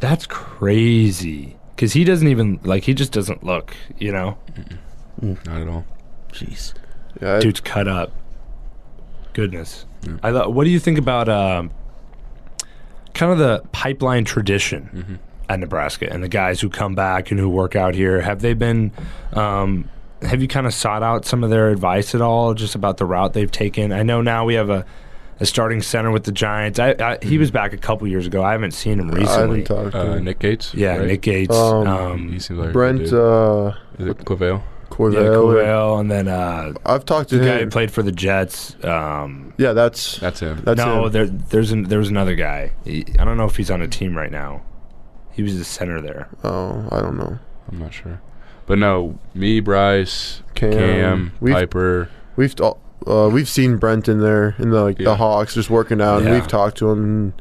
C: That's crazy. Because he doesn't even, like, he just doesn't look, you know?
F: Not at all.
D: Jeez.
E: Yeah,
C: Dude's cut up. Goodness.
F: Yeah.
C: What do you think about kind of the pipeline tradition at Nebraska and the guys who come back and who work out here? Have they been, have you kind of sought out some of their advice at all just about the route they've taken? I know now we have a starting center with the Giants. He was back a couple years ago. I haven't seen him
E: I
C: recently.
E: haven't talked to him.
F: Nick Gates.
C: Yeah,
F: right?
C: Nick Gates.
F: He seems like a
E: Brent
F: good dude. Is it Quavale?
C: Yeah,
E: Corvell.
C: Covell, and then
E: I've talked to
C: the guy who
E: him.
C: played for the Jets.
E: Yeah, that's
F: him.
E: him.
C: There was another guy. I don't know if he's on a team right now. He was the center there.
E: Oh, I don't know.
F: I'm not sure. But no, me, Bryce, Cam, Piper.
E: We've seen Brent in there in the Hawks just working out, and
C: Yeah.
E: we've talked to him. And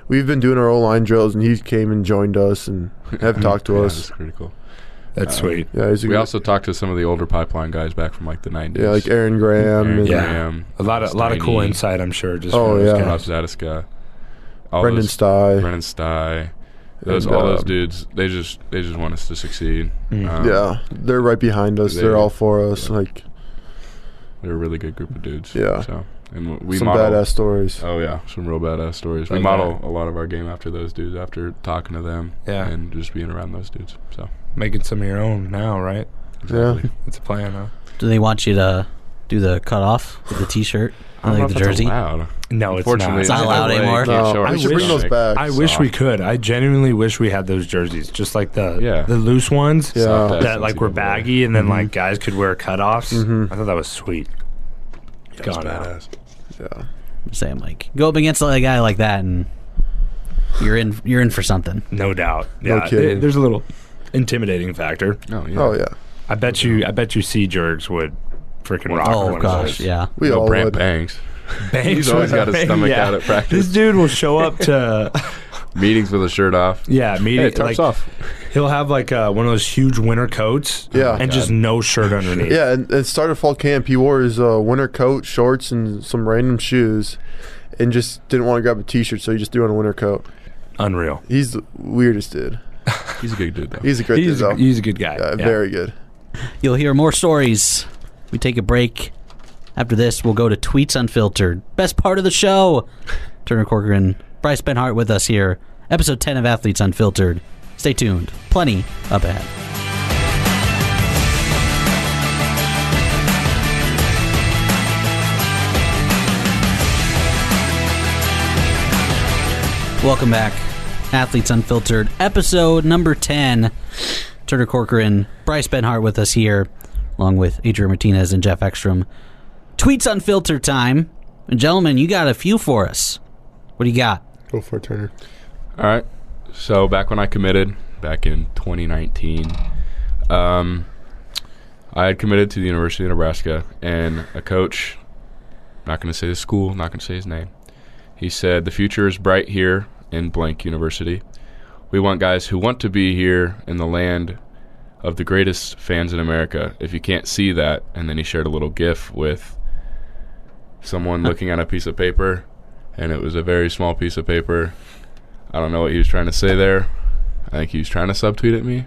E: we've been doing our O-line drills, and he came and joined us and have talked to
F: That's
E: us.
F: pretty cool.
C: That's sweet.
E: Yeah, he's a
F: We
E: good,
F: also talked to some of the older pipeline guys back from like the 90s.
E: yeah, like Aaron Graham
F: Aaron
E: and
C: Yeah.
F: Graham,
C: A lot of cool
F: Steiny,
C: insight, I'm sure. Just
E: Oh,
C: from those
E: yeah.
C: guys.
F: Ross Zadiska,
E: Brendan Stye.
F: Brennan Stye.
E: And,
F: All those dudes, they just want us to succeed.
E: Yeah, they're right behind us. They're all for us.
F: yeah.
E: Like
F: They're a really good group of dudes.
E: Yeah.
F: So, and we
E: some
F: model,
E: badass stories.
F: Oh yeah, some real badass stories. We
C: Like
F: model
C: that.
F: a lot of our game after those dudes, after talking to them,
C: Yeah.
F: and just being around those dudes. So
C: Making some of your own now, right?
F: exactly.
C: It's a plan, huh?
D: Do they want you to do the cutoff with the T-shirt,
F: I don't know
D: like
F: if
D: the
F: that's
D: jersey?
F: allowed.
C: No, it's
F: Unfortunately,
C: not.
D: It's not
F: there's
D: allowed
F: way you
D: anymore?
F: can't
E: No,
F: show our
E: we should bring
F: stomach.
E: those back.
C: I wish we
F: Soft.
C: could. I genuinely wish we had those jerseys, just like the loose ones.
E: Yeah.
F: Soft ass
C: That like were
F: NCAA.
C: baggy, and then like guys could wear cutoffs. I thought that was sweet.
F: That's
C: Gone out.
F: badass.
E: Yeah,
D: I'm saying, like, go up against a guy like that, and you're in for something.
C: No doubt.
E: No
C: Yeah,
E: kidding.
C: there's a little intimidating factor.
F: Oh yeah.
E: oh yeah.
C: I bet you C Jerks would freaking rock
D: Oh
C: one
D: gosh,
C: of those.
D: yeah.
E: We all
F: Brant
E: would.
F: Banks.
C: Banks
F: He's always
C: would-
F: got his stomach out at practice.
C: This dude will show up to
F: Meetings with a shirt off.
C: meeting.
F: Hey, tarp's
C: like,
F: off.
C: He'll have like one of those huge winter coats.
E: Yeah.
C: and just no shirt underneath.
E: Yeah, and started fall camp. He wore his winter coat, shorts, and some random shoes, and just didn't want to grab a T-shirt, so he just threw on a winter coat.
C: Unreal.
E: He's the weirdest dude.
F: He's a good dude though.
E: He's a great dude, though.
C: He's a good guy.
E: Yeah,
C: Yeah.
E: very good.
D: You'll hear more stories. We take a break. After this, we'll go to Tweets Unfiltered. Best part of the show. Turner Corcoran, Bryce Benhart with us here. Episode 10 of Athletes Unfiltered. Stay tuned. Plenty up ahead. Welcome back. Athletes Unfiltered, episode number 10. Turner Corcoran, Bryce Benhart with us here, along with Adrian Martinez and Geoff Ekstrom. Tweets Unfiltered time. And gentlemen, you got a few for us. What do you got?
E: Go for it, Turner.
F: All right. So back when I committed, back in 2019, I had committed to the University of Nebraska, and a coach, not going to say the school, not going to say his name, he said, the future is bright here in blank university. We want guys who want to be here in the land of the greatest fans in America. If you can't see that, and then he shared a little GIF with someone looking at a piece of paper, and it was a very small piece of paper. I don't know what he was trying to say there. I think he was trying to subtweet at me.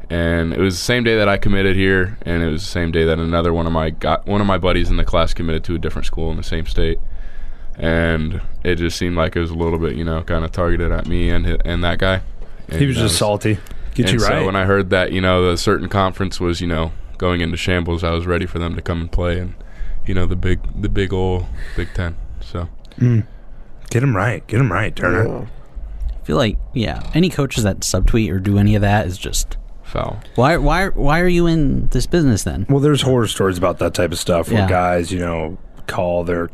F: And it was the same day that I committed here, and it was the same day that another one of my buddies in the class committed to a different school in the same state. And it just seemed like it was a little bit, kind of targeted at me and that guy. And
C: He was just salty. Get you right.
F: So when I heard that, the certain conference was, going into shambles, I was ready for them to come and play, and the big old Big Ten. So
C: Get him right, Turner.
E: Yeah.
D: I feel like, any coaches that subtweet or do any of that is just...
F: foul.
D: Why are you in this business then?
C: Well, there's horror stories about that type of stuff where
D: Yeah.
C: guys, call their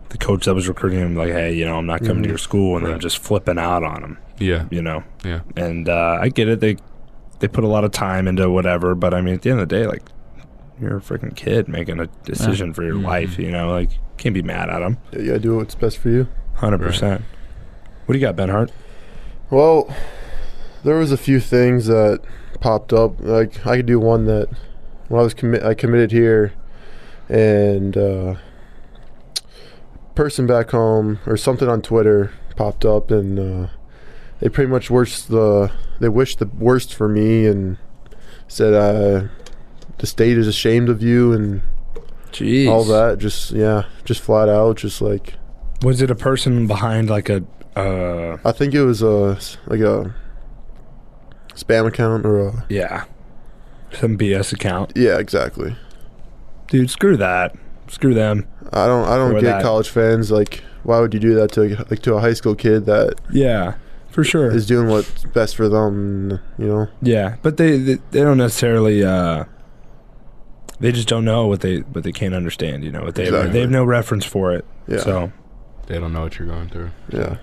A: the coach that was recruiting him, like, hey, you know, I'm not coming to your school, and then just flipping out on him.
F: Yeah.
A: You know?
F: Yeah.
A: And I get it. They put a lot of time into whatever, but I mean, at the end of the day, like, you're a freaking kid making a decision for your life, you know? Like, can't be mad at him.
E: Yeah, you gotta do what's best for you.
A: 100%. Right. What do you got, Benhart?
E: Well, there was a few things that popped up. Like, I could do one that when I committed here, and person back home or something on Twitter popped up, and they pretty much wished the worst for me and said the state is ashamed of you and
A: Jeez.
E: all that. Just flat out, just like.
A: Was it a person behind like a?
E: I think it was a spam account or a
A: some BS account.
E: Yeah, exactly.
A: Dude, screw that. Screw them.
E: I don't get
A: that.
E: College fans. Like, why would you do that to a high school kid that
A: for sure
E: is doing what's best for them, you know?
A: Yeah, but they don't necessarily they just don't know what they can't understand, you know. They have no reference for it.
E: Yeah.
A: So
F: they don't know what you're going through.
E: Yeah.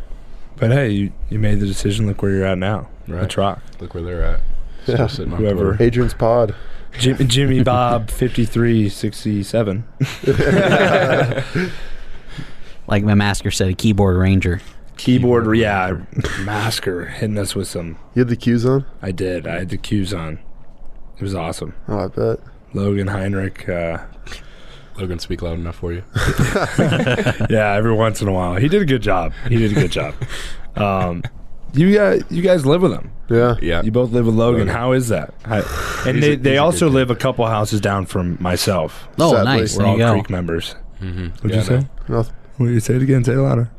A: But hey, you made the decision. Look where you're at now.
F: Right.
A: Let's rock.
F: Look where they're at.
E: Yeah.
F: Sitting on
A: Whoever.
F: Twitter.
E: Adrian's pod.
A: Jimmy Bob 5367.
D: Like my masker said, a keyboard ranger.
A: Keyboard, yeah. Masker hitting us with some.
E: You had the cues on?
A: I did. I had the cues on. It was awesome.
E: Oh, I bet.
A: Logan Heinrich.
F: Logan, speak loud enough for you.
A: Yeah, every once in a while. He did a good job. You guys live with him.
E: Yeah.
F: Yeah.
A: You both live with Logan. How is that? And they also live a couple houses down from myself.
D: Oh,
E: Sadly.
D: nice.
A: We're
D: There
A: all
D: you go.
A: Creek members.
F: Mm-hmm.
A: What'd you say?
E: Nothing.
A: What did you say it again? Say it louder.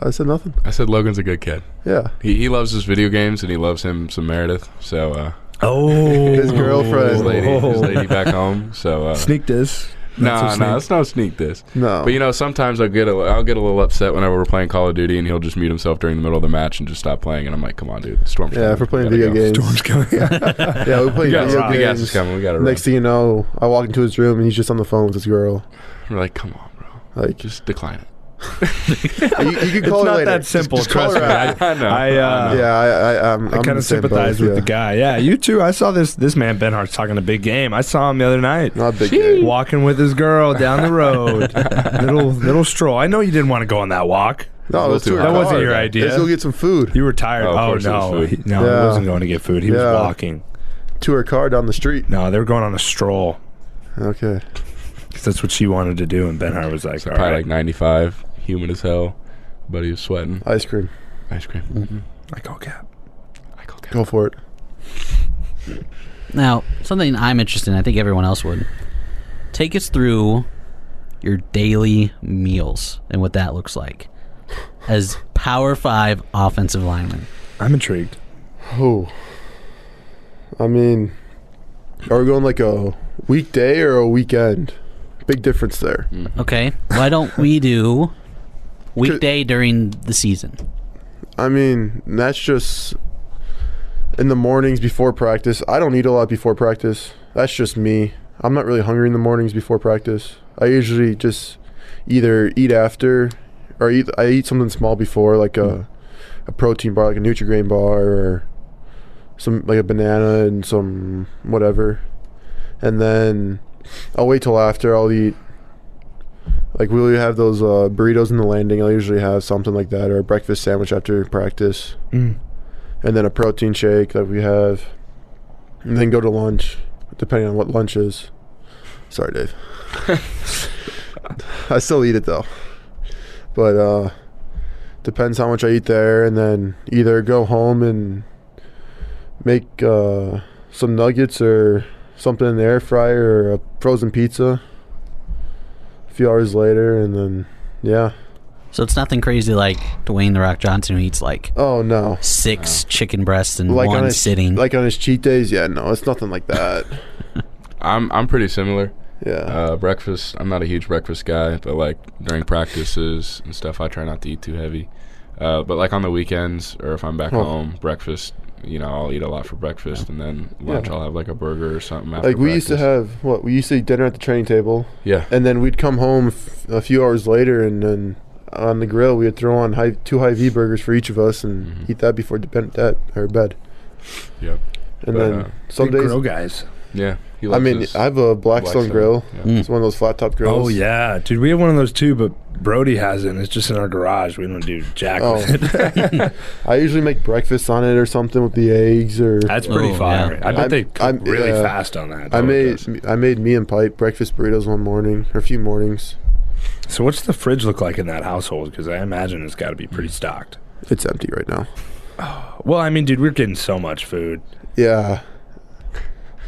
E: I said nothing.
F: I said Logan's a good kid.
E: Yeah.
F: He loves his video games and he loves him some Meredith. So
E: his girlfriend.
F: his lady back home. So
A: Sneak this.
F: No, it's no sneak this.
E: No.
F: But you know, sometimes I'll get a little upset whenever we're playing Call of Duty, and he'll just mute himself during the middle of the match and just stop playing. And I'm like, come on, dude, Storm's coming.
E: Yeah, if we're playing video games.
A: Storm's coming.
E: Yeah, we play video
F: The gas is
E: games.
F: coming. We got to run.
E: Next thing you know, I walk into his room and he's just on the phone with his girl.
F: We're like, come on, bro.
E: Like,
F: Just decline it.
E: you can call
A: It's
E: her
A: not
E: later.
A: that simple.
E: Just call
A: Trust
E: her
A: me.
E: out.
F: I know.
E: I'm
A: I kind
E: in the
A: of
E: same
A: sympathize
E: boat,
A: with the guy. Yeah, you too. I saw this man Benhart's talking a big game. I saw him the other night.
E: Not a big game.
A: Walking with his girl down the road. little stroll. I know you didn't want to go on that walk.
E: No, it was to her
A: That wasn't
E: car.
A: your idea.
E: Let's go get some food.
A: You were tired.
F: Oh, of
A: Oh,
F: course it was
A: no.
F: food.
A: He
E: Yeah.
A: wasn't going to get food. He was
E: Yeah.
A: walking.
E: To her car down the street.
A: No, they were going on a stroll.
E: Okay.
A: 'Cause that's what she wanted to do, and Benhart was like,
F: So
A: all
F: probably
A: right.
F: like 95, humid as hell, but he was sweating.
E: Ice cream.
F: Ice cream.
A: Mm-hmm. Like, oh, Cap.
E: Go for it.
D: Now, something I'm interested in, I think everyone else would. Take us through your daily meals and what that looks like as Power 5 offensive lineman.
A: I'm intrigued.
E: Oh. I mean, are we going like a weekday or a weekend? Big difference there.
D: Okay, why don't we do weekday during the season?
E: I mean, that's just in the mornings before practice. I don't eat a lot before practice. That's just me. I'm not really hungry in the mornings before practice. I usually just either eat after or I eat something small before, like a protein bar, like a Nutri-Grain bar, or some like a banana and some whatever. And then I'll wait till after. I'll eat, like, we'll have those burritos in the landing. I'll usually have something like that, or a breakfast sandwich after practice. And then a protein shake that we have. And then go to lunch, depending on what lunch is. Sorry, Dave. I still eat it, though. But depends how much I eat there. And then either go home and make some nuggets or something in the air fryer, or a frozen pizza a few hours later, and then
D: So it's nothing crazy like Dwayne The Rock Johnson, who eats like
E: oh no
D: 6 chicken breasts in
E: like
D: one
E: on his,
D: sitting.
E: like on his cheat days. No, it's nothing like that.
F: I'm pretty similar.
E: Breakfast.
F: I'm not a huge breakfast guy, but like during practices and stuff, I try not to eat too heavy. But like on the weekends, or if I'm back home, breakfast, I'll eat a lot for breakfast, and then lunch I'll have like a burger or something after
E: Like we used to
F: practice.
E: have we used to eat dinner at the training table.
F: Yeah.
E: And then we'd come home a few hours later, and then on the grill, we would throw on 2 high-V burgers for each of us and eat that before bed.
F: Yep.
E: And then some
A: Big
E: days,
A: grill guys.
F: Yeah.
E: I mean, I have a Blackstone grill.
F: Yeah.
E: It's one of those flat-top grills.
A: Oh, yeah. Dude, we have one of those too, but Brody has it, and it's just in our garage. We don't do jack with it.
E: I usually make breakfast on it or something with the eggs. Or
A: That's pretty fire.
D: yeah.
A: I bet they cook really fast on that.
E: I made me and Pipe breakfast burritos one morning, or a few mornings.
A: So what's the fridge look like in that household? Because I imagine it's got to be pretty stocked.
E: It's empty right now.
A: Well, I mean, dude, we're getting so much food.
E: Yeah.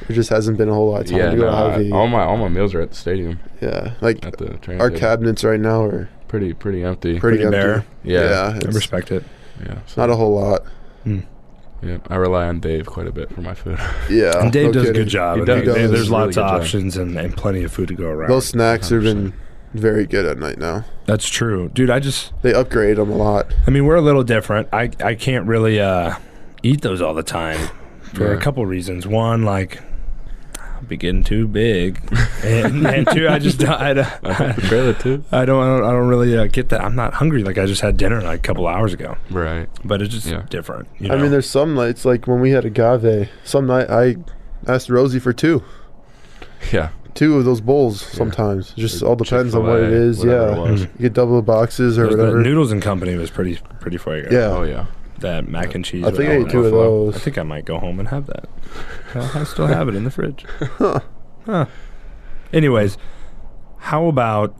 E: There just hasn't been a whole lot of time to go heavy.
F: all my meals are at the stadium.
E: Yeah, like
F: At the training
E: our
F: table.
E: cabinets right now are
F: pretty empty.
E: pretty empty.
A: bare.
F: Yeah.
A: I
E: it's
A: respect it.
F: Yeah.
E: not a whole lot.
F: Yeah. I rely on Dave quite a bit for my food.
E: Yeah,
A: And Dave
E: no
A: does a
E: kidding.
A: good job.
F: He
A: And
F: does.
A: there's
F: Really
A: lots
F: good
A: of
F: job.
A: options and plenty of food to go around.
E: Those snacks have
F: 100%.
E: been very good at night now.
A: That's true. Dude,
E: They upgrade them a lot.
A: I mean, we're a little different. I can't really eat those all the time for a couple reasons. One, like, I'll be getting too big, and two, I
F: Trailer too.
A: I don't really get that. I'm not hungry. Like, I just had dinner like a couple hours ago,
F: Right.
A: but it's just different. You know?
E: I mean, there's some nights, like when we had agave, some night I asked Rosie for 2
F: Yeah.
E: of those bowls sometimes. Just all depends on what it
F: Chick-fil-A,
E: is.
F: whatever it
E: Yeah.
F: was.
E: You get double the boxes or
A: The
E: whatever.
A: Noodles and Company was pretty fuego.
E: Yeah.
F: Oh yeah.
A: That mac and cheese.
E: I think
A: with
E: I
A: all
E: ate
A: that
E: 2 of
A: buffalo.
E: those.
A: I think I might go home and have that. I still have it in the fridge. Huh. Anyways, how about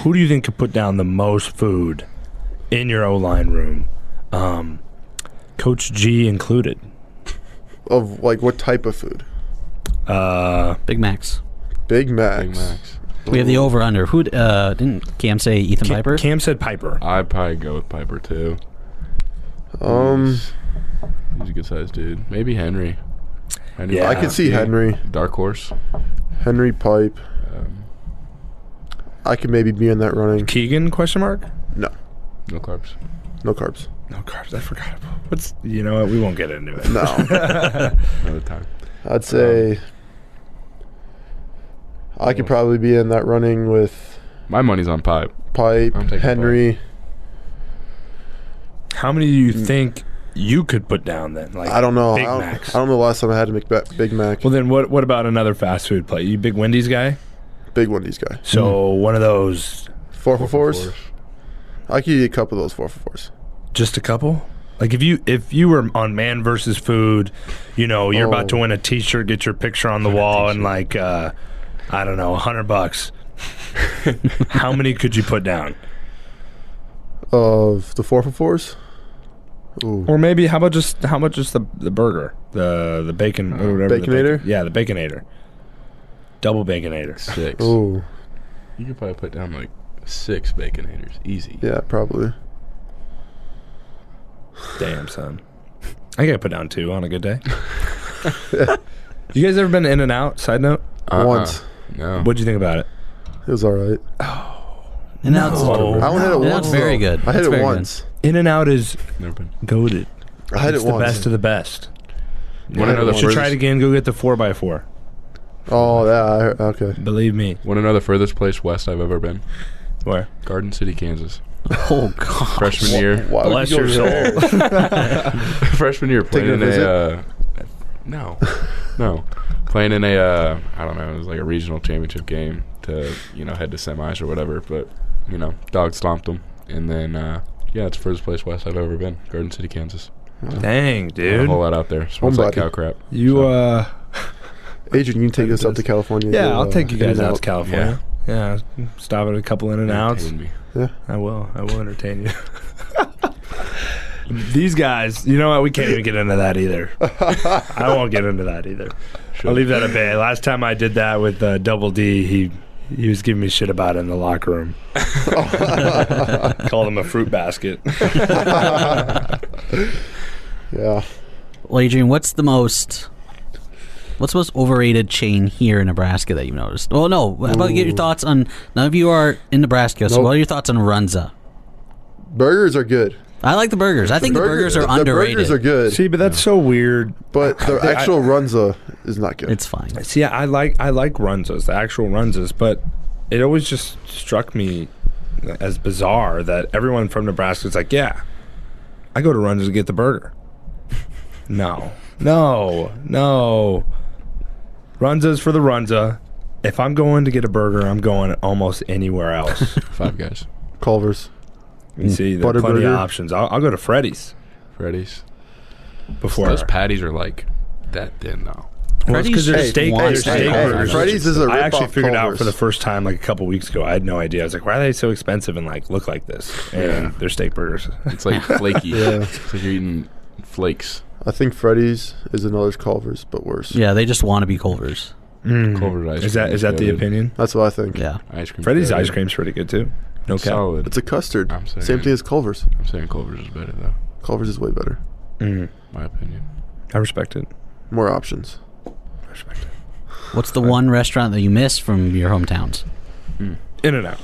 A: who do you think could put down the most food in your O-line room? Coach G included.
E: Of like what type of food?
D: Big Macs.
E: Big Macs.
F: Big Macs.
D: We have the over/under. Who didn't Cam say? Ethan Piper.
A: Cam said Piper.
F: I'd probably go with Piper too. He's a good sized dude. Maybe Henry.
A: Yeah.
E: I could see Henry.
F: Dark horse.
E: Henry Pipe. I could maybe be in that running.
A: Keegan, question mark?
E: No.
F: No carbs.
E: No carbs.
A: No carbs. I forgot about what's. You know what? We won't get into it.
E: No.
F: Another time.
E: I'd say I could probably be in that running with
F: My money's on Pipe.
E: Pipe,
F: I'm taking
E: Henry.
A: How many do you think you could put down then? Like
E: I don't know.
A: Big
E: I
A: Macs.
E: don't know the last time I had a Big Mac.
A: Well, then what about another fast food plate? You big Wendy's guy?
E: Big Wendy's guy.
A: So one of those,
E: 4 for 4s. I could eat a couple of those 4 for 4s.
A: just a couple? Like if you were on Man versus Food, you know, you're about to win a T-shirt, get your picture on the wall, and like I don't know, $100. How many could you put down?
E: Of the 4 for 4s? Ooh.
A: Or maybe how much just the burger, the bacon, or whatever.
E: Baconator?
A: The Baconator, double Baconator.
F: 6.
E: Ooh.
F: You could probably put down like 6 Baconators. Easy.
E: Yeah, probably.
A: Damn, son. I gotta put down 2 on a good day. You guys ever been to In-N-Out? Side note.
E: Once.
F: No.
A: What'd you think about it?
E: It was all right.
D: And now it's
E: I only had it
D: And
E: once.
D: that's very
E: though.
D: good.
E: I had
D: That's
E: it
D: very
E: once.
A: In-N-Out is
F: Never been.
A: goated.
E: I had
A: It's
E: it
A: the
E: once.
A: best of the best.
F: Want to know the
A: You should try it
F: furthest?
A: again. Go get the 4x4.
E: Oh, yeah. Okay.
A: Believe me.
F: Want to know the furthest place west I've ever been?
A: Where?
F: Garden City, Kansas.
D: Oh God.
F: Freshman year.
E: Why would
A: Bless
E: you go
A: your
E: there?
F: Freshman year playing
E: Taking a
F: in
E: visit?
F: a no, playing in a I don't know, it was like a regional championship game to head to semis or whatever, but dog stomped them, and then it's the furthest place west I've ever been. Garden City, Kansas.
A: Dang,
F: Not a
A: dude.
F: whole lot out there. Smells like
E: Homebody.
F: cow crap.
A: You
E: Adrian, you can take us up to California.
A: yeah,
E: to,
A: I'll take you guys out
E: In-N-Out.
A: to California. Yeah, stop at a couple In-N-Outs.
F: Entertain me.
E: Yeah.
A: I will entertain you. These guys, you know what? We can't even get into that either. I won't get into that either. I'll leave that at bay. Last time I did that with Double D, he was giving me shit about it in the locker room. Called him a fruit basket.
E: Yeah.
D: Well, Adrian, what's the most overrated chain here in Nebraska that you've noticed? Well, no. How about get your thoughts on? None of you are in Nebraska, so
E: Nope.
D: what are your thoughts on Runza?
E: Burgers are good.
D: I like the burgers. I think the burgers are underrated.
E: The burgers are good.
A: See, but that's so weird.
E: But the actual Runza is not good.
D: It's fine.
A: See, I like Runzas, the actual Runzas, but it always just struck me as bizarre that everyone from Nebraska is like, yeah, I go to Runza's to get the burger. No. Runza's for the Runza. If I'm going to get a burger, I'm going almost anywhere else.
F: Five Guys.
E: Culver's.
A: You see, there are plenty
E: Butterburger.
A: of options. I'll go to Freddy's before.
F: Those patties are like that thin now.
A: Well, it's because they're steak burgers.
E: Freddy's is a
A: I actually
E: rip-off
A: figured out
E: Culver's.
A: for the first time like a couple weeks ago. I had no idea. I was like, why are they so expensive and like look like this? And they're steak burgers.
F: It's like flaky.
E: Yeah.
F: It's like you're eating flakes.
E: I think Freddy's is another Culver's, but worse.
D: Yeah, they just want to be Culver's.
F: Culver's ice
A: Is
F: cream
A: that the
F: good.
A: opinion?
E: That's what I think.
D: Yeah.
F: Ice cream.
A: Freddy's ice cream's pretty good too. No cap.
F: Solid.
E: It's a custard.
F: I'm saying-
E: Same thing as Culver's.
F: I'm saying Culver's is better though.
E: Culver's is way better.
F: My opinion.
A: I respect it.
E: More options.
A: I respect it.
D: What's the one restaurant that you miss from your hometowns?
A: In-N-Out.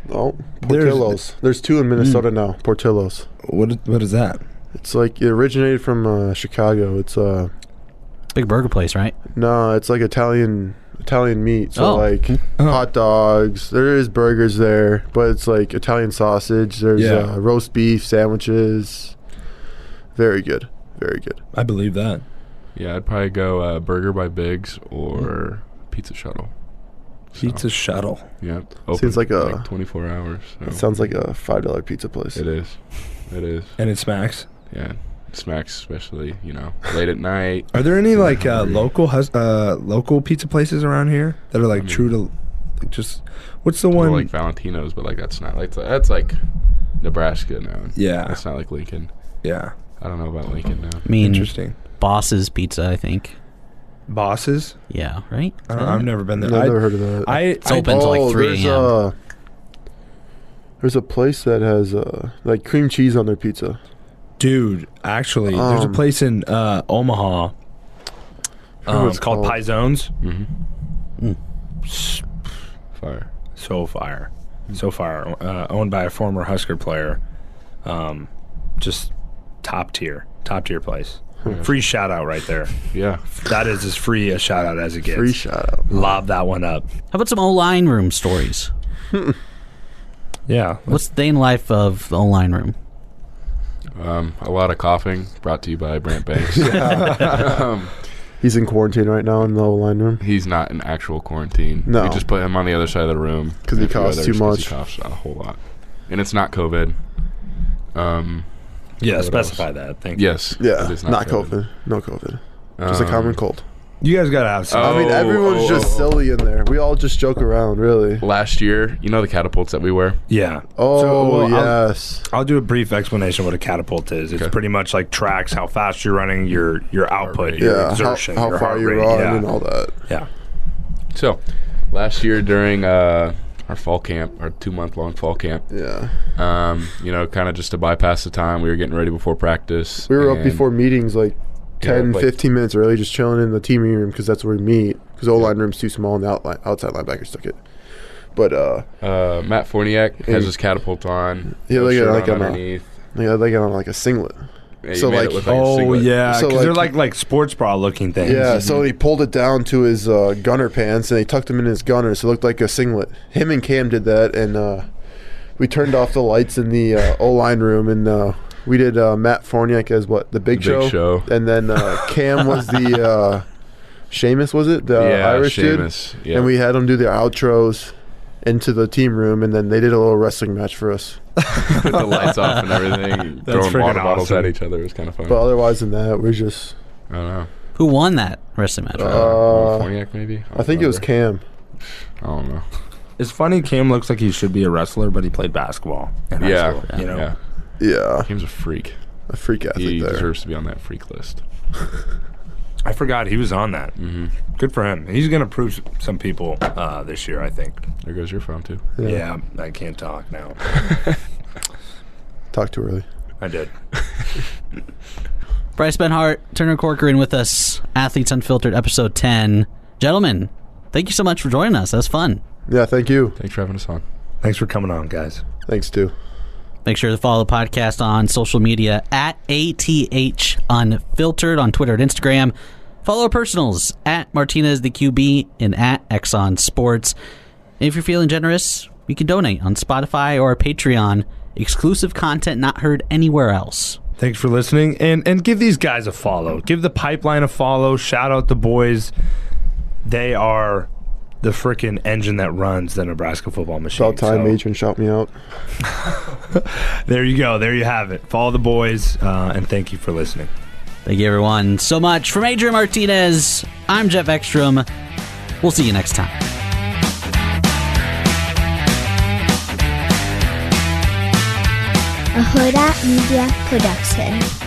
E: Oh, Portillo's. There's two in Minnesota now. Portillo's.
A: What is that?
E: It's like it originated from Chicago. It's
D: Big burger place, right?
E: no, it's like Italian meat. So
D: Oh.
E: like hot dogs. There is burgers there, but it's like Italian sausage. There's
A: Yeah.
E: roast beef sandwiches. Very good. Very good.
A: I believe that.
F: Yeah, I'd probably go Burger by Biggs or Pizza Shuttle.
A: Pizza Shuttle.
F: Yeah.
E: Seems like a-
F: 24 hours. So.
E: It sounds like a $5 pizza place.
F: It is. It is.
A: And it smacks.
F: Yeah. It smacks, especially, late at night.
A: Are there any
F: Feeling
A: like
F: hungry.
A: local pizza places around here that are like true to like just what's the
F: Well,
A: one
F: like Valentino's, but like that's not like that's like Nebraska now.
A: Yeah.
F: That's not like Lincoln.
A: Yeah.
F: I don't know about Lincoln now.
D: I mean,
A: Interesting.
D: Boss's Pizza, I think.
A: Bosses?
D: Yeah, right?
A: I've never been there.
E: I've never heard of that.
D: It's open till like 3 a.m.
E: There's a place that has like cream cheese on their pizza.
A: Dude, actually, there's a place in Omaha.
E: what it's
A: called
E: called.
A: Paizones.
F: Fire.
A: So fire. So fire. Owned by a former Husker player. Just top tier place. Free shout out right there.
F: Yeah.
A: That is as free a shout out as it gets.
E: Free shout out.
A: Lob that one up.
D: How about some O-line room stories?
A: Yeah.
D: What's the day in life of the O-line room?
F: A lot of coughing, brought to you by Brant Banks.
E: He's in quarantine right now in the line room.
F: He's not in actual quarantine.
E: No.
F: We just put him on the other side of the room.
E: 'Cause he
F: and a few
E: coughs
F: others
E: too
F: 'cause
E: much.
F: He coughs a whole lot. And it's not COVID.
A: Yeah,
F: What
A: specify
F: else?
A: that. Thank you.
F: Yes.
E: Yeah,
F: it is
E: not COVID. No COVID. Just a common cold.
A: You guys got to have some.
E: I mean, everyone's just silly in there. We all just joke around, really.
F: Last year, the catapults that we wear?
A: Yeah.
E: Oh,
A: well,
E: yes.
A: I'll do a brief explanation of what a catapult is. It's
F: Okay.
A: pretty much like tracks how fast you're running, your output, your
E: Yeah,
A: exertion,
E: how
A: your
E: far
A: heart
E: you
A: rate.
E: run
A: Yeah.
E: and all that.
A: Yeah.
F: So, last year during our fall camp, our 2-month-long fall camp,
E: Yeah.
F: kind of just to bypass the time, we were getting ready before practice.
E: We were up
F: and-
E: before meetings like 10,
F: like-
E: 15 minutes early, just chilling in the team room because that's where we meet. Because the O-line room's too small and the outside linebackers took it. But
F: Matt Forniak has his catapult on.
E: Yeah,
F: no
E: like
F: shirt
E: on
F: underneath.
E: they got on like a singlet.
F: Yeah, you
E: so,
F: made
E: like-
F: it look like a
A: Oh
F: singlet.
A: yeah,
E: So,
A: because they're
E: like-
A: like sports bra looking things.
E: Yeah, so he pulled it down to his gunner pants and he tucked them in his gunner, so it looked like a singlet. Him and Cam did that, and we turned off the lights in the O-line room, and we did Matt Forniak as the Big Show, and then Cam was the Seamus, was it the Irish
F: Seamus,
E: dude?
F: yeah.
E: And we had them do their outros into the team room, and then they did a little wrestling match for us.
F: Put the lights off and everything, throwing
A: freaking
F: water bottles
A: awesome.
F: at each other. It was kind of fun.
E: But otherwise than that, we're just.
F: I don't know.
D: Who won that wrestling match?
F: Forniak maybe?
E: I think it was Cam.
F: I don't know.
A: It's funny. Cam looks like he should be a wrestler, but he played basketball in high
F: Yeah,
A: school. You know.
F: yeah.
E: Yeah,
F: Cam's a freak.
E: a freak athlete
F: He
E: there.
F: deserves to be on that freak list.
A: I forgot he was on that.
F: Mm-hmm.
A: Good for him. He's gonna prove some people this year. I think.
F: There goes your phone too.
A: Yeah, I can't talk now.
E: Talk too early.
A: I did.
D: Bryce Benhart, Turner Corcoran with us. Athletes Unfiltered, episode 10. Gentlemen, thank you so much for joining us. That was fun.
E: Yeah, thank you.
F: Thanks for having us on.
A: Thanks for coming on, guys.
E: Thanks too.
D: Make sure to follow the podcast on social media at ATH Unfiltered on Twitter and Instagram. Follow our personals at Martinez the QB and at Exxon Sports. And if you're feeling generous, you can donate on Spotify or Patreon. Exclusive content not heard anywhere else.
A: Thanks for listening, and give these guys a follow. Give the Pipeline a follow. Shout out the boys. They are the freaking engine that runs the Nebraska football machine.
E: About time Adrian shout me out.
A: There you go. There you have it. Follow the boys, and thank you for listening.
D: Thank you, everyone, so much. From Adrian Martinez, I'm Geoff Ekstrom. We'll see you next time.
G: A Hurrdat Media Production.